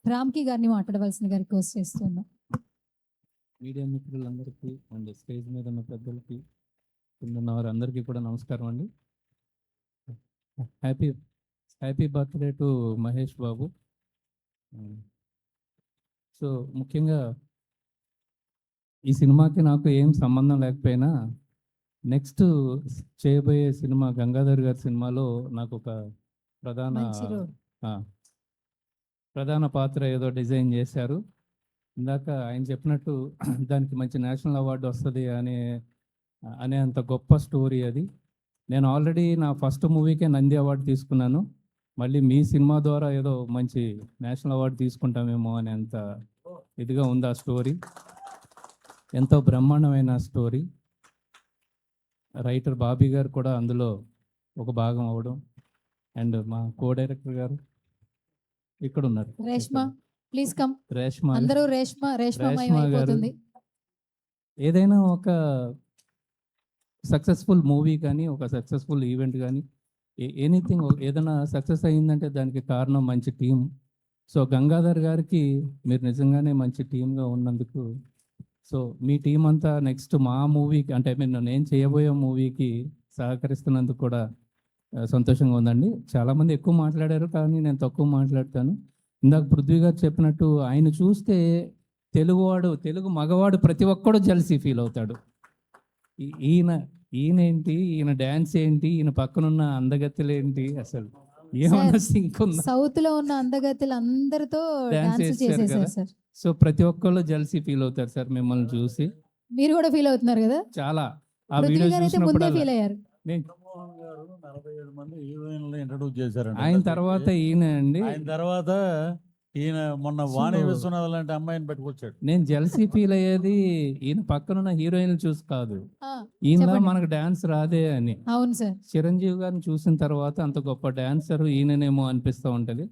రామ్కి గారిని మాట్లాడవలసిందిగా రిక్వెస్ట్ చేస్తున్నాం. మీడియా మిత్రులందరికీ అండ్ స్టేజ్ మీద ఉన్న పెద్దలకి, కింద ఉన్న వారందరికీ కూడా నమస్కారం అండి. Happy birthday to Mahesh Babu. So ముఖ్యంగా ఈ సినిమాకి నాకు ఏం సంబంధం లేకపోయినా నెక్స్ట్ చేయబోయే సినిమా గంగాధర్ గారి సినిమాలో నాకు ఒక ప్రధాన పాత్ర ఏదో డిజైన్ చేశారు. ఇందాక ఆయన చెప్పినట్టు దానికి మంచి నేషనల్ అవార్డు వస్తుంది అనే అంత గొప్ప స్టోరీ అది. నేను ఆల్రెడీ నా ఫస్ట్ మూవీకే నంది అవార్డు తీసుకున్నాను. మళ్ళీ మీ సినిమా ద్వారా ఏదో మంచి నేషనల్ అవార్డు తీసుకుంటామేమో అని అంత ఇదిగా ఉంది ఆ స్టోరీ. ఎంతో బ్రహ్మాండమైన స్టోరీ. రైటర్ బాబీ గారు కూడా అందులో ఒక భాగం అవ్వడం అండ్ మా కో డైరెక్టర్ గారు ఇక్కడ ఉన్నారు. Reshma please come. రేష్మా అందరూ రేష్మా అయిపోతుంది. ఏదైనా ఒక సక్సెస్ఫుల్ మూవీ కానీ ఒక సక్సెస్ఫుల్ ఈవెంట్ కానీ ఎనీథింగ్ ఏదైనా సక్సెస్ అయ్యిందంటే దానికి కారణం మంచి టీం. సో గంగాధర్ గారికి మీరు నిజంగానే మంచి టీంగా ఉన్నందుకు, సో మీ టీం అంతా నెక్స్ట్ మా మూవీకి అంటే నేను చేయబోయే మూవీకి సహకరిస్తున్నందుకు కూడా సంతోషంగా ఉందండి. చాలామంది ఎక్కువ మాట్లాడారు కానీ నేను తక్కువ మాట్లాడతాను. ఇందాక పృథ్వీ గారు చెప్పినట్టు ఆయన చూస్తే తెలుగు మగవాడు ప్రతి ఒక్కడు జెలసీ ఫీల్ అవుతాడు. ఈయనేంటి, ఈయన డ్యాన్స్ ఏంటి, ఈయన పక్కనున్న అందగత్తెలు ఏంటి, అసలు ఏమన్నా సింక్ ఉందా? సౌత్ లో ఉన్న అందగత్తెలు అందరితో డాన్స్ చేశారు కదా. సో ప్రతి ఒక్కళ్ళు జెలసీ ఫీల్ అవుతారు సార్ మిమ్మల్ని చూసి. మీరు కూడా ఫీల్ అవుతున్నారు కదా చాలా. ఆ వీడియో చూసినప్పుడు ఫీల్ అయ్యారు. 47 మంది హీరోయిన్లు ఇంట్రడ్యూస్ చేశారు. ఆయన తర్వాత ఈయన అండి. ఆయన తర్వాత ఈయన మొన్న వాణి విశ్వనాథ్ లాంటి అమ్మాయిని పెట్టుకొచ్చాడు. నేను జెలసీ ఫీల్ అయ్యేది ఈయన పక్కనున్న హీరోయిన్లు చూసి కాదు, ఈయన మనకు డాన్స్ రాదే అని. అవును సార్. చిరంజీవి గారిని చూసిన తర్వాత అంత గొప్ప డాన్సర్ ఈయననేమో అనిపిస్తూ ఉంటది.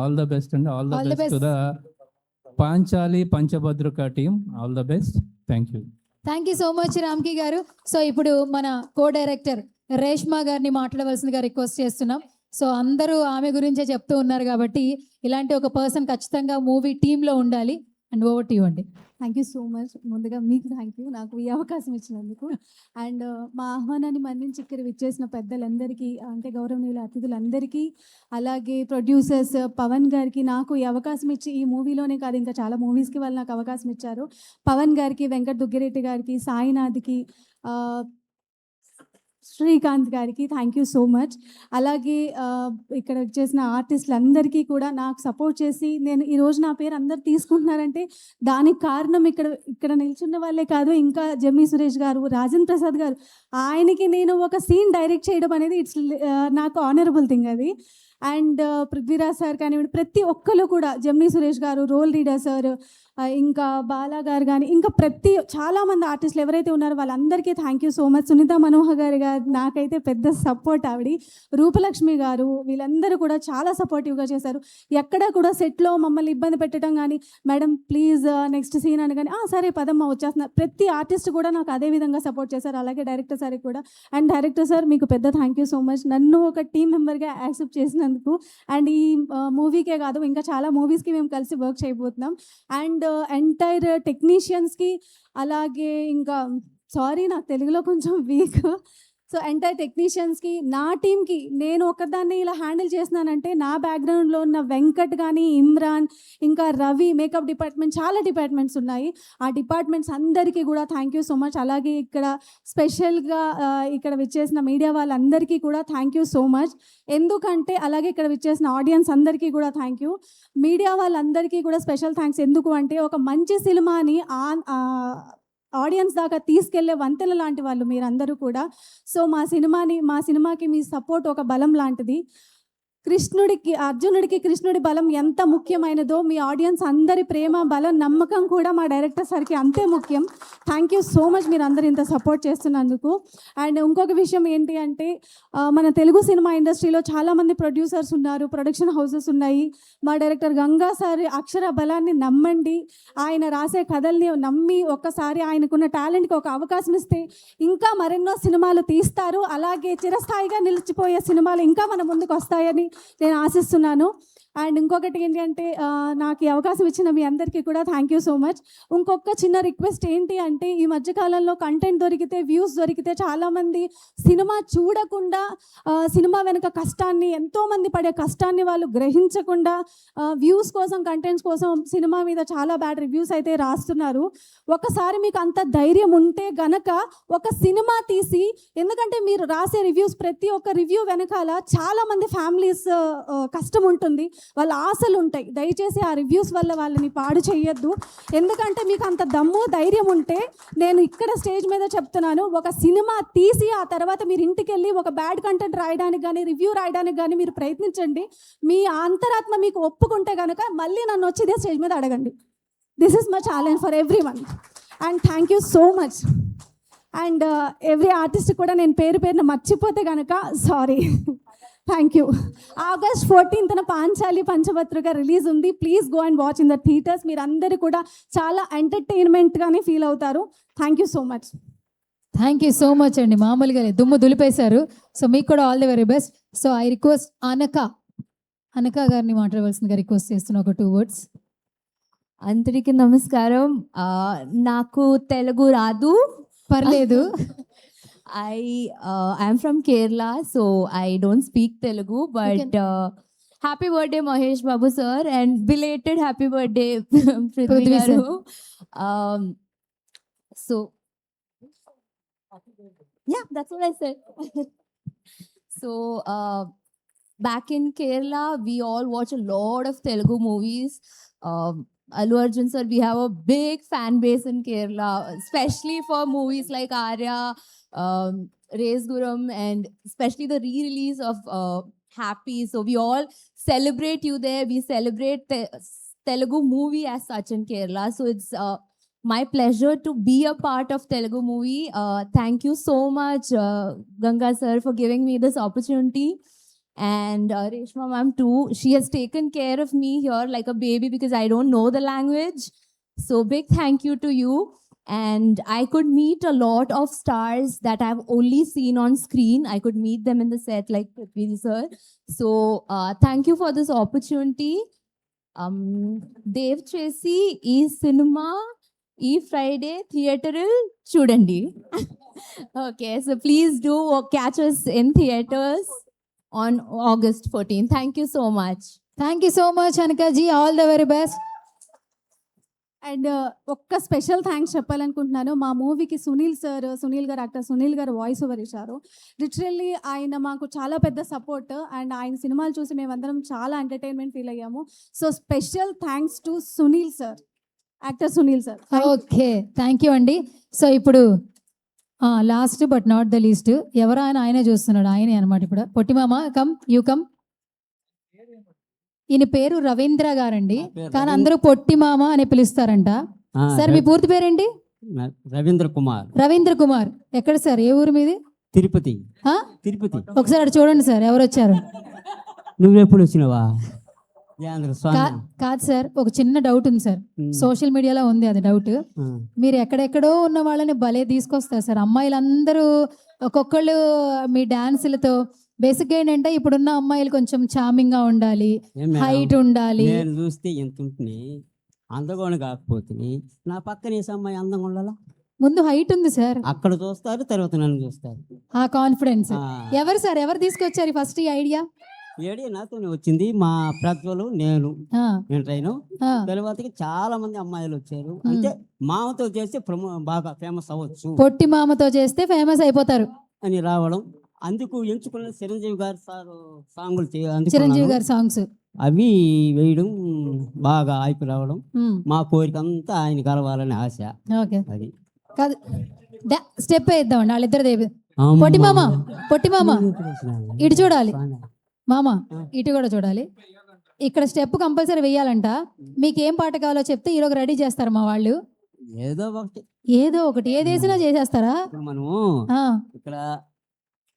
ఆల్ ద బెస్ట్ అండి. All the best to the Panchali Panchabhadruka team. All the best. Thank you. Thank you so much Ramki గారు. సో ఇప్పుడు మన కో డైరెక్టర్ రేష్మా గారిని మాట్లాడవలసిందిగా రిక్వెస్ట్ చేస్తున్నాం. సో అందరూ ఆమె గురించే చెప్తూ ఉన్నారు కాబట్టి ఇలాంటి ఒక పర్సన్ ఖచ్చితంగా మూవీ టీంలో ఉండాలి. అండ్ ఓవర్ టు యూ అండి. Thank you so much. ముందుగా మీకు థ్యాంక్ యూ నాకు ఈ అవకాశం ఇచ్చినందుకు. అండ్ మా ఆహ్వానాన్ని మన్నించి ఇక్కడ విచ్చేసిన పెద్దలందరికీ, అంటే గౌరవనీయుల అతిథులందరికీ, అలాగే ప్రొడ్యూసర్స్ పవన్ గారికి, నాకు ఈ అవకాశం ఇచ్చి ఈ మూవీలోనే కాదు ఇంకా చాలా మూవీస్కి వాళ్ళు నాకు అవకాశం ఇచ్చారు. పవన్ గారికి, వెంకట్ దుగ్గిరెడ్డి గారికి, సాయినాథ్కి, శ్రీకాంత్ గారికి థ్యాంక్ యూ సో మచ్. అలాగే ఇక్కడ వచ్చేసిన ఆర్టిస్టులందరికీ కూడా నాకు సపోర్ట్ చేసి నేను ఈరోజు నా పేరు అందరు తీసుకుంటున్నారంటే దానికి కారణం ఇక్కడ నిల్చున్న వాళ్ళే కాదు, ఇంకా జమ్మి సురేష్ గారు, రాజేంద్ర ప్రసాద్ గారు, ఆయనకి నేను ఒక సీన్ డైరెక్ట్ చేయడం అనేది ఇట్స్ నాకు ఆనరబుల్ థింగ్ అది. అండ్ పృథ్వీరాజ్ సార్ కానివ్వండి, ప్రతి ఒక్కరు కూడా, జమ్ని సురేష్ గారు, రోల్ రీడర్ సార్, ఇంకా బాలా గారు కానీ, ఇంకా చాలామంది ఆర్టిస్టులు ఎవరైతే ఉన్నారో వాళ్ళందరికీ thank you so much. Sunitha Manohar garu నాకైతే పెద్ద సపోర్ట్ ఆవిడ, రూపలక్ష్మి గారు, వీళ్ళందరూ కూడా చాలా సపోర్టివ్గా చేశారు. ఎక్కడ కూడా సెట్లో మమ్మల్ని ఇబ్బంది పెట్టడం కానీ, మేడం ప్లీజ్ నెక్స్ట్ సీన్ అని కానీ, సరే పదమ్మ వచ్చేస్తున్నారు, ప్రతి ఆర్టిస్ట్ కూడా నాకు అదే విధంగా సపోర్ట్ చేశారు. అలాగే డైరెక్టర్ సార్కి కూడా. అండ్ డైరెక్టర్ సార్ మీకు పెద్ద థ్యాంక్ యూ సో మచ్, నన్ను ఒక టీం మెంబర్గా యాక్సెప్ట్ చేసినందుకు. అండ్ ఈ మూవీకే కాదు ఇంకా చాలా మూవీస్కి మేము కలిసి వర్క్ చేయబోతున్నాం. అండ్ ఎంటైర్ టెక్నీషియన్స్కి, అలాగే ఇంకా సారీ నాకు తెలుగులో కొంచెం వీక్, సో ఎంటైర్ టెక్నీషియన్స్కి, నా టీంకి, నేను ఒకదాన్ని ఇలా హ్యాండిల్ చేస్తున్నానంటే నా బ్యాక్గ్రౌండ్లో ఉన్న వెంకట్ కానీ, ఇమ్రాన్, ఇంకా రవి, మేకప్ డిపార్ట్మెంట్, చాలా డిపార్ట్మెంట్స్ ఉన్నాయి. ఆ డిపార్ట్మెంట్స్ అందరికీ కూడా థ్యాంక్ యూ సో మచ్. అలాగే ఇక్కడ స్పెషల్గా ఇక్కడ విచ్చేసిన మీడియా వాళ్ళందరికీ కూడా థ్యాంక్ యూ సో మచ్. ఎందుకంటే అలాగే ఇక్కడ విచ్చేసిన ఆడియన్స్ అందరికీ కూడా థ్యాంక్ యూ. మీడియా వాళ్ళందరికీ కూడా స్పెషల్ థ్యాంక్స్. ఎందుకు అంటే ఒక మంచి సినిమాని ఆడియన్స్ దాకా తీసుకెళ్లే వంతెన లాంటి వాళ్ళు మీరందరూ కూడా. సో మా సినిమాకి మీ సపోర్ట్ ఒక బలం లాంటిది. అర్జునుడికి కృష్ణుడి బలం ఎంత ముఖ్యమైనదో మీ ఆడియన్స్ అందరి ప్రేమ, బలం, నమ్మకం కూడా మా డైరెక్టర్ సార్కి అంతే ముఖ్యం. థ్యాంక్ యూ సో మచ్ మీరు అందరు ఇంత సపోర్ట్ చేస్తున్నందుకు. అండ్ ఇంకొక విషయం ఏంటి అంటే మన తెలుగు సినిమా ఇండస్ట్రీలో చాలామంది ప్రొడ్యూసర్స్ ఉన్నారు, ప్రొడక్షన్ హౌసెస్ ఉన్నాయి. మా డైరెక్టర్ గంగా సార్ అక్షర బలాన్ని నమ్మండి, ఆయన రాసే కథల్ని నమ్మి ఒక్కసారి ఆయనకున్న టాలెంట్కి ఒక అవకాశం ఇస్తే ఇంకా మరెన్నో సినిమాలు తీస్తారు. అలాగే చిరస్థాయిగా నిలిచిపోయే సినిమాలు ఇంకా మన ముందుకు వస్తాయని నేను ఆశిస్తున్నాను. అండ్ ఇంకొకటి ఏంటి అంటే నాకు ఈ అవకాశం ఇచ్చిన మీ అందరికీ కూడా థ్యాంక్ యూ సో మచ్. ఇంకొక చిన్న రిక్వెస్ట్ ఏంటి అంటే ఈ మధ్యకాలంలో కంటెంట్ దొరికితే, వ్యూస్ దొరికితే చాలామంది సినిమా చూడకుండా, సినిమా వెనుక కష్టాన్ని, ఎంతోమంది పడే కష్టాన్ని వాళ్ళు గ్రహించకుండా వ్యూస్ కోసం, కంటెంట్స్ కోసం సినిమా మీద చాలా బ్యాడ్ రివ్యూస్ అయితే రాస్తున్నారు. ఒకసారి మీకు అంత ధైర్యం ఉంటే గనక ఒక సినిమా తీసి, ఎందుకంటే మీరు రాసే రివ్యూస్, ప్రతి ఒక్క రివ్యూ వెనకాల చాలామంది ఫ్యామిలీస్ కష్టం ఉంటుంది, వాళ్ళ ఆశలు ఉంటాయి. దయచేసి ఆ రివ్యూస్ వల్ల వాళ్ళని పాడు చేయొద్దు. ఎందుకంటే మీకు అంత దమ్ము, ధైర్యం ఉంటే, నేను ఇక్కడ స్టేజ్ మీద చెప్తున్నాను, ఒక సినిమా తీసి ఆ తర్వాత మీరు ఇంటికి వెళ్ళి ఒక బ్యాడ్ కంటెంట్ రాయడానికి కానీ, రివ్యూ రాయడానికి కానీ మీరు ప్రయత్నించండి. మీ అంతరాత్మ మీకు ఒప్పుకుంటే కనుక మళ్ళీ నన్ను వచ్చి ఇదే స్టేజ్ మీద అడగండి. This is my challenge for everyone. And thank you so much. And every artist కూడా నేను పేరున మర్చిపోతే కనుక sorry. Thank you. August 14th Panchali పంచభద్రగా రిలీజ్ ఉంది. Please go and watch in the theatres. మీరు అందరూ కూడా చాలా ఎంటర్టైన్మెంట్గానే ఫీల్ అవుతారు. Thank you so much. Thank you so much అండి. మామూలుగా దుమ్ము దులిపేశారు. సో మీకు కూడా all the very best. So I request అనక గారిని మాట్లాడవలసిందిగా రిక్వెస్ట్ చేస్తున్నా ఒక 2 words. అందరికీ నమస్కారం. నాకు తెలుగు రాదు, పర్లేదు. I'm from Kerala, so I don't speak Telugu, but happy birthday Mahesh Babu sir, and belated happy birthday Prithvi garu. So yeah, that's what I said. So back in Kerala, we all watch a lot of Telugu movies. Allu Arjun sir, we have a big fan base in Kerala, especially for movies like Arya, Race Guram, and especially the re-release of Happy. So we all celebrate you there. We celebrate Telugu movie as such in Kerala. So it's my pleasure to be a part of Telugu movie. Thank you so much, Ganga sir, for giving me this opportunity. And Reshma ma'am too. She has taken care of me here like a baby because I don't know the language. So big thank you to you. and I could meet a lot of stars that I've only seen on screen. I could meet them in the set like Prithvi sir. So thank you for this opportunity. Dev Chesi ee cinema ee Friday theater chudandi. Okay, so please do catch us in theaters on August 14th. Thank you so much. Thank you so much అనకాజీ, all the very best. And ఒక్క special thanks చెప్పాలనుకుంటున్నాను. మా మూవీకి సునీల్ గారు actor Sunil గారు voice over ఇచ్చారు. Literally ఆయన మాకు చాలా పెద్ద సపోర్ట్, అండ్ ఆయన సినిమాలు చూసి మేమందరం చాలా ఎంటర్టైన్మెంట్ ఫీల్ అయ్యాము. So special thanks to Sunil sir, actor Sunil sir. Okay, thank you అండి. సో ఇప్పుడు last but not the least, ఎవరు ఆయనే చూస్తున్నాడు, ఆయనే అనమాట. ఇప్పుడు పొట్టిమామ కమ్, యూ కమ్. ఈయన పేరు రవీంద్ర గారండి, కానీ అందరూ పొట్టిమామ అని పిలుస్తారంట. సార్ మీ పూర్తి పేరేంటి? రవీంద్ర కుమార్. రవీంద్ర కుమార్. ఎక్కడ సార్, ఏ ఊరు మీది? తిరుపతి. ఆ? తిరుపతి. ఒకసారి అటు చూడండి సార్, ఎవరు వచ్చారు. నువ్వెప్పుడు వచ్చినావా? కాదు సార్, ఒక చిన్న డౌట్ ఉంది సార్. సోషల్ మీడియాలో ఉంది అది డౌట్. మీరు ఎక్కడెక్కడో ఉన్న వాళ్ళని భలే తీసుకొస్తారు సార్. అమ్మాయిలందరూ ఒక్కొక్కళ్ళు మీ డాన్సులతో. బేసిక్గా ఏంటంటే ఇప్పుడున్న అమ్మాయిలు కొంచెం చార్మింగ్ గా ఉండాలి, హైట్ ఉండాలి. నేను చూస్తే ఎంత ఉంటుంది, అందగోని కాకపోతే నా పక్కన వేసే అమ్మాయి అందంగా ఉండాలా? ముందు హైట్ ఉంది సార్, అక్కడ చూస్తారు, తర్వాత నన్ను చూస్తారు. ఆ కాన్ఫిడెన్స్. ఎవరు సార్, ఎవరు తీసుకొచ్చారు ఫస్ట్ ఈ ఐడియా? ఏడియా నాతోనే వచ్చింది. మా ప్రజ్వలు, నేను ట్రైన్ తర్వాతకి చాలా మంది అమ్మాయిలు వచ్చారు. అంటే మామతో చేస్తే బాగా ఫేమస్ అవ్వచ్చు, పొట్టి మామతో చేస్తే ఫేమస్ అయిపోతారు అని రావడం. అందుకు ఎంచుకున్న చిరంజీవి గారు సాంగులు చిరంజీవి గారి సాంగ్స్ అవి వేయడం, బాగా అయిపో రావడం. మా కోరిక అంతా ఆయన కలవాలని ఆశ. ఓకే, అది కాదు స్టెప్ వేద్దామండి వాళ్ళిద్దరు. పొట్టి మామ, పొట్టి మామ ఇటు చూడాలి, మామ ఇటు కూడా చూడాలి. ఇక్కడ స్టెప్ కంపల్సరీ వేయాలంట. మీకు ఏం పాట కావాలో చెప్తే ఈరోజు రెడీ చేస్తారు మా వాళ్ళు. ఏదో ఒకటి, ఏదో ఒకటి, ఏది వేసినా చేసేస్తారా? మనము ఇక్కడ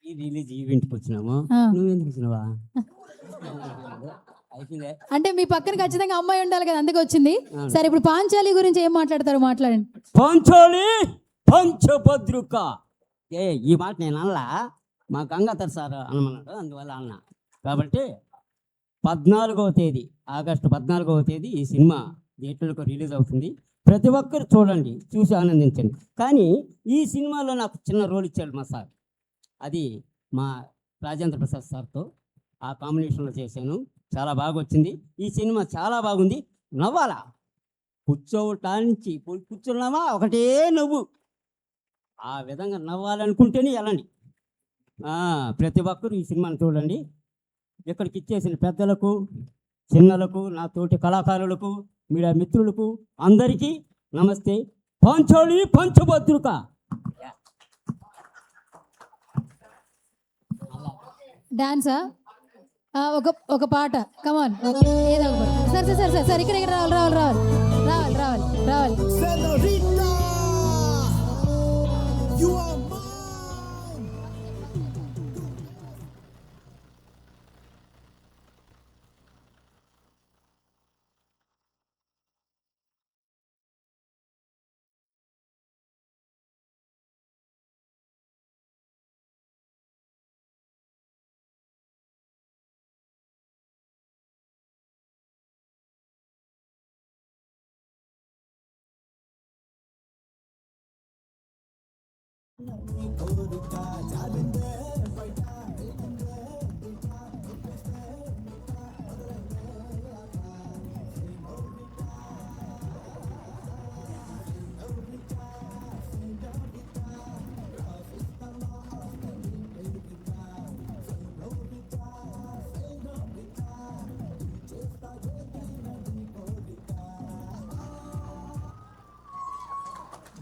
ఈ రిలీజ్ ఈవెంట్కి వచ్చినాము, నువ్వెందుకు వచ్చినావా? అంటే మీ పక్కన ఖచ్చితంగా అమ్మాయి ఉండాలి కదా, అందుకే వచ్చింది. సరే, ఇప్పుడు పాంచాలి గురించి ఏం మాట్లాడతారు, మాట్లాడండి. పాంచాలి పంచభద్రుక. ఈ మాట నేను అనలా, మా గంగాధర్ సార్ అనమన్నాడు, అందువల్ల అన్నా. కాబట్టి 14వ తేదీ, ఆగస్టు 14వ తేదీ ఈ సినిమా థియేటర్లకు రిలీజ్ అవుతుంది. ప్రతి ఒక్కరు చూడండి, చూసి ఆనందించండి. కానీ ఈ సినిమాలో నాకు చిన్న రోల్ ఇచ్చాడు మా సార్. అది మా రాజేంద్ర ప్రసాద్ సార్తో ఆ కాంబినేషన్లో చేశాను. చాలా బాగా వచ్చింది. ఈ సినిమా చాలా బాగుంది. నవ్వాలా, కూర్చోవటానికి కూర్చున్నామా ఒకటే నవ్వు. ఆ విధంగా నవ్వాలనుకుంటేనే వెళ్ళండి. ప్రతి ఒక్కరు ఈ సినిమాని చూడండి. ఇక్కడికి ఇచ్చేసిన పెద్దలకు, చిన్నలకు, నా తోటి కళాకారులకు, మీడియా మిత్రులకు అందరికీ నమస్తే. పాంచాలి పంచభద్రుక. డాన్సా? ఒక పాట, కమాన్, ఏదో ఒక పాట. సార్ సార్ సార్ సార్ ఇక్కడ రావాలి రావాలి రావాలి రావాలి రావాలి రావాలి.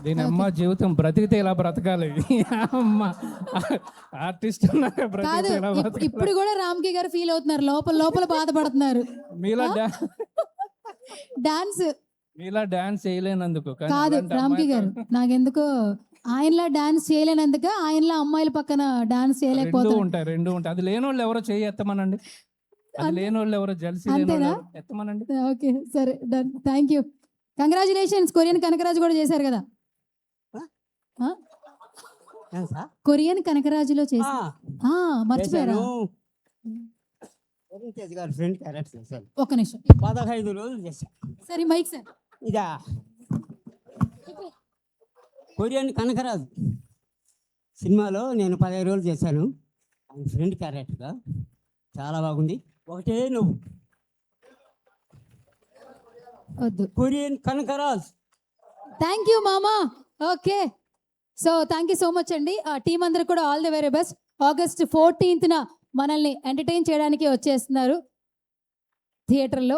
దీని అమ్మ జీవితం బ్రతికితే ఇలా బ్రతకాలి. అమ్మ ఆర్టిస్ట్ కాదు, ఇప్పుడు కూడా రామ్కి గారు ఫీల్ అవుతున్నారు, లోపల లోపల బాధపడుతున్నారు. మీలా డాన్స్ మీలా డాన్స్ చేయలేనందుకు కాదు రామ్కి గారు, నాకెందుకో ఆయనలా డాన్స్ చేయలేనందుకు, ఆయనలా అమ్మాయిల పక్కన డాన్స్ చేయలేకపోతే రెండు ఉంటాయి. అది లేని వాళ్ళు ఎవరో చేయి ఎత్తమనండి, అది లేని వాళ్ళు ఎవరో జల్సీ ఎత్తమనండి. ఓకే, సరే, done. Thank you, congratulations. Korean Kanakaraju కూడా చేశారు కదా. ఆ? ఏం సార్? కొరియన్ కనకరాజులో చేసి ఆ, మర్చిపోయారా? చేశాను. వరుణ్ తేజ్ గారి ఫ్రెండ్ క్యారెక్టర్ చేశాను. ఒక నిమిషం 15 రోజులు చేశాను. సరే మైక్ సార్. ఇదా కొరియన్ కనకరాజు సినిమాలో నేను 15 రోజులు చేశాను. ఆయన ఫ్రెండ్ క్యారెక్టర్గా చాలా బాగుంది. ఒకటే నువ్వు వద్దు. కొరియన్ కనకరాజ్. థ్యాంక్ యూ మామా. Okay, so thank you so much అండి. ఆ టీం అందరూ కూడా all the very best. August 14th మనల్ని ఎంటర్టైన్ చేయడానికి వచ్చేస్తున్నారు థియేటర్లో.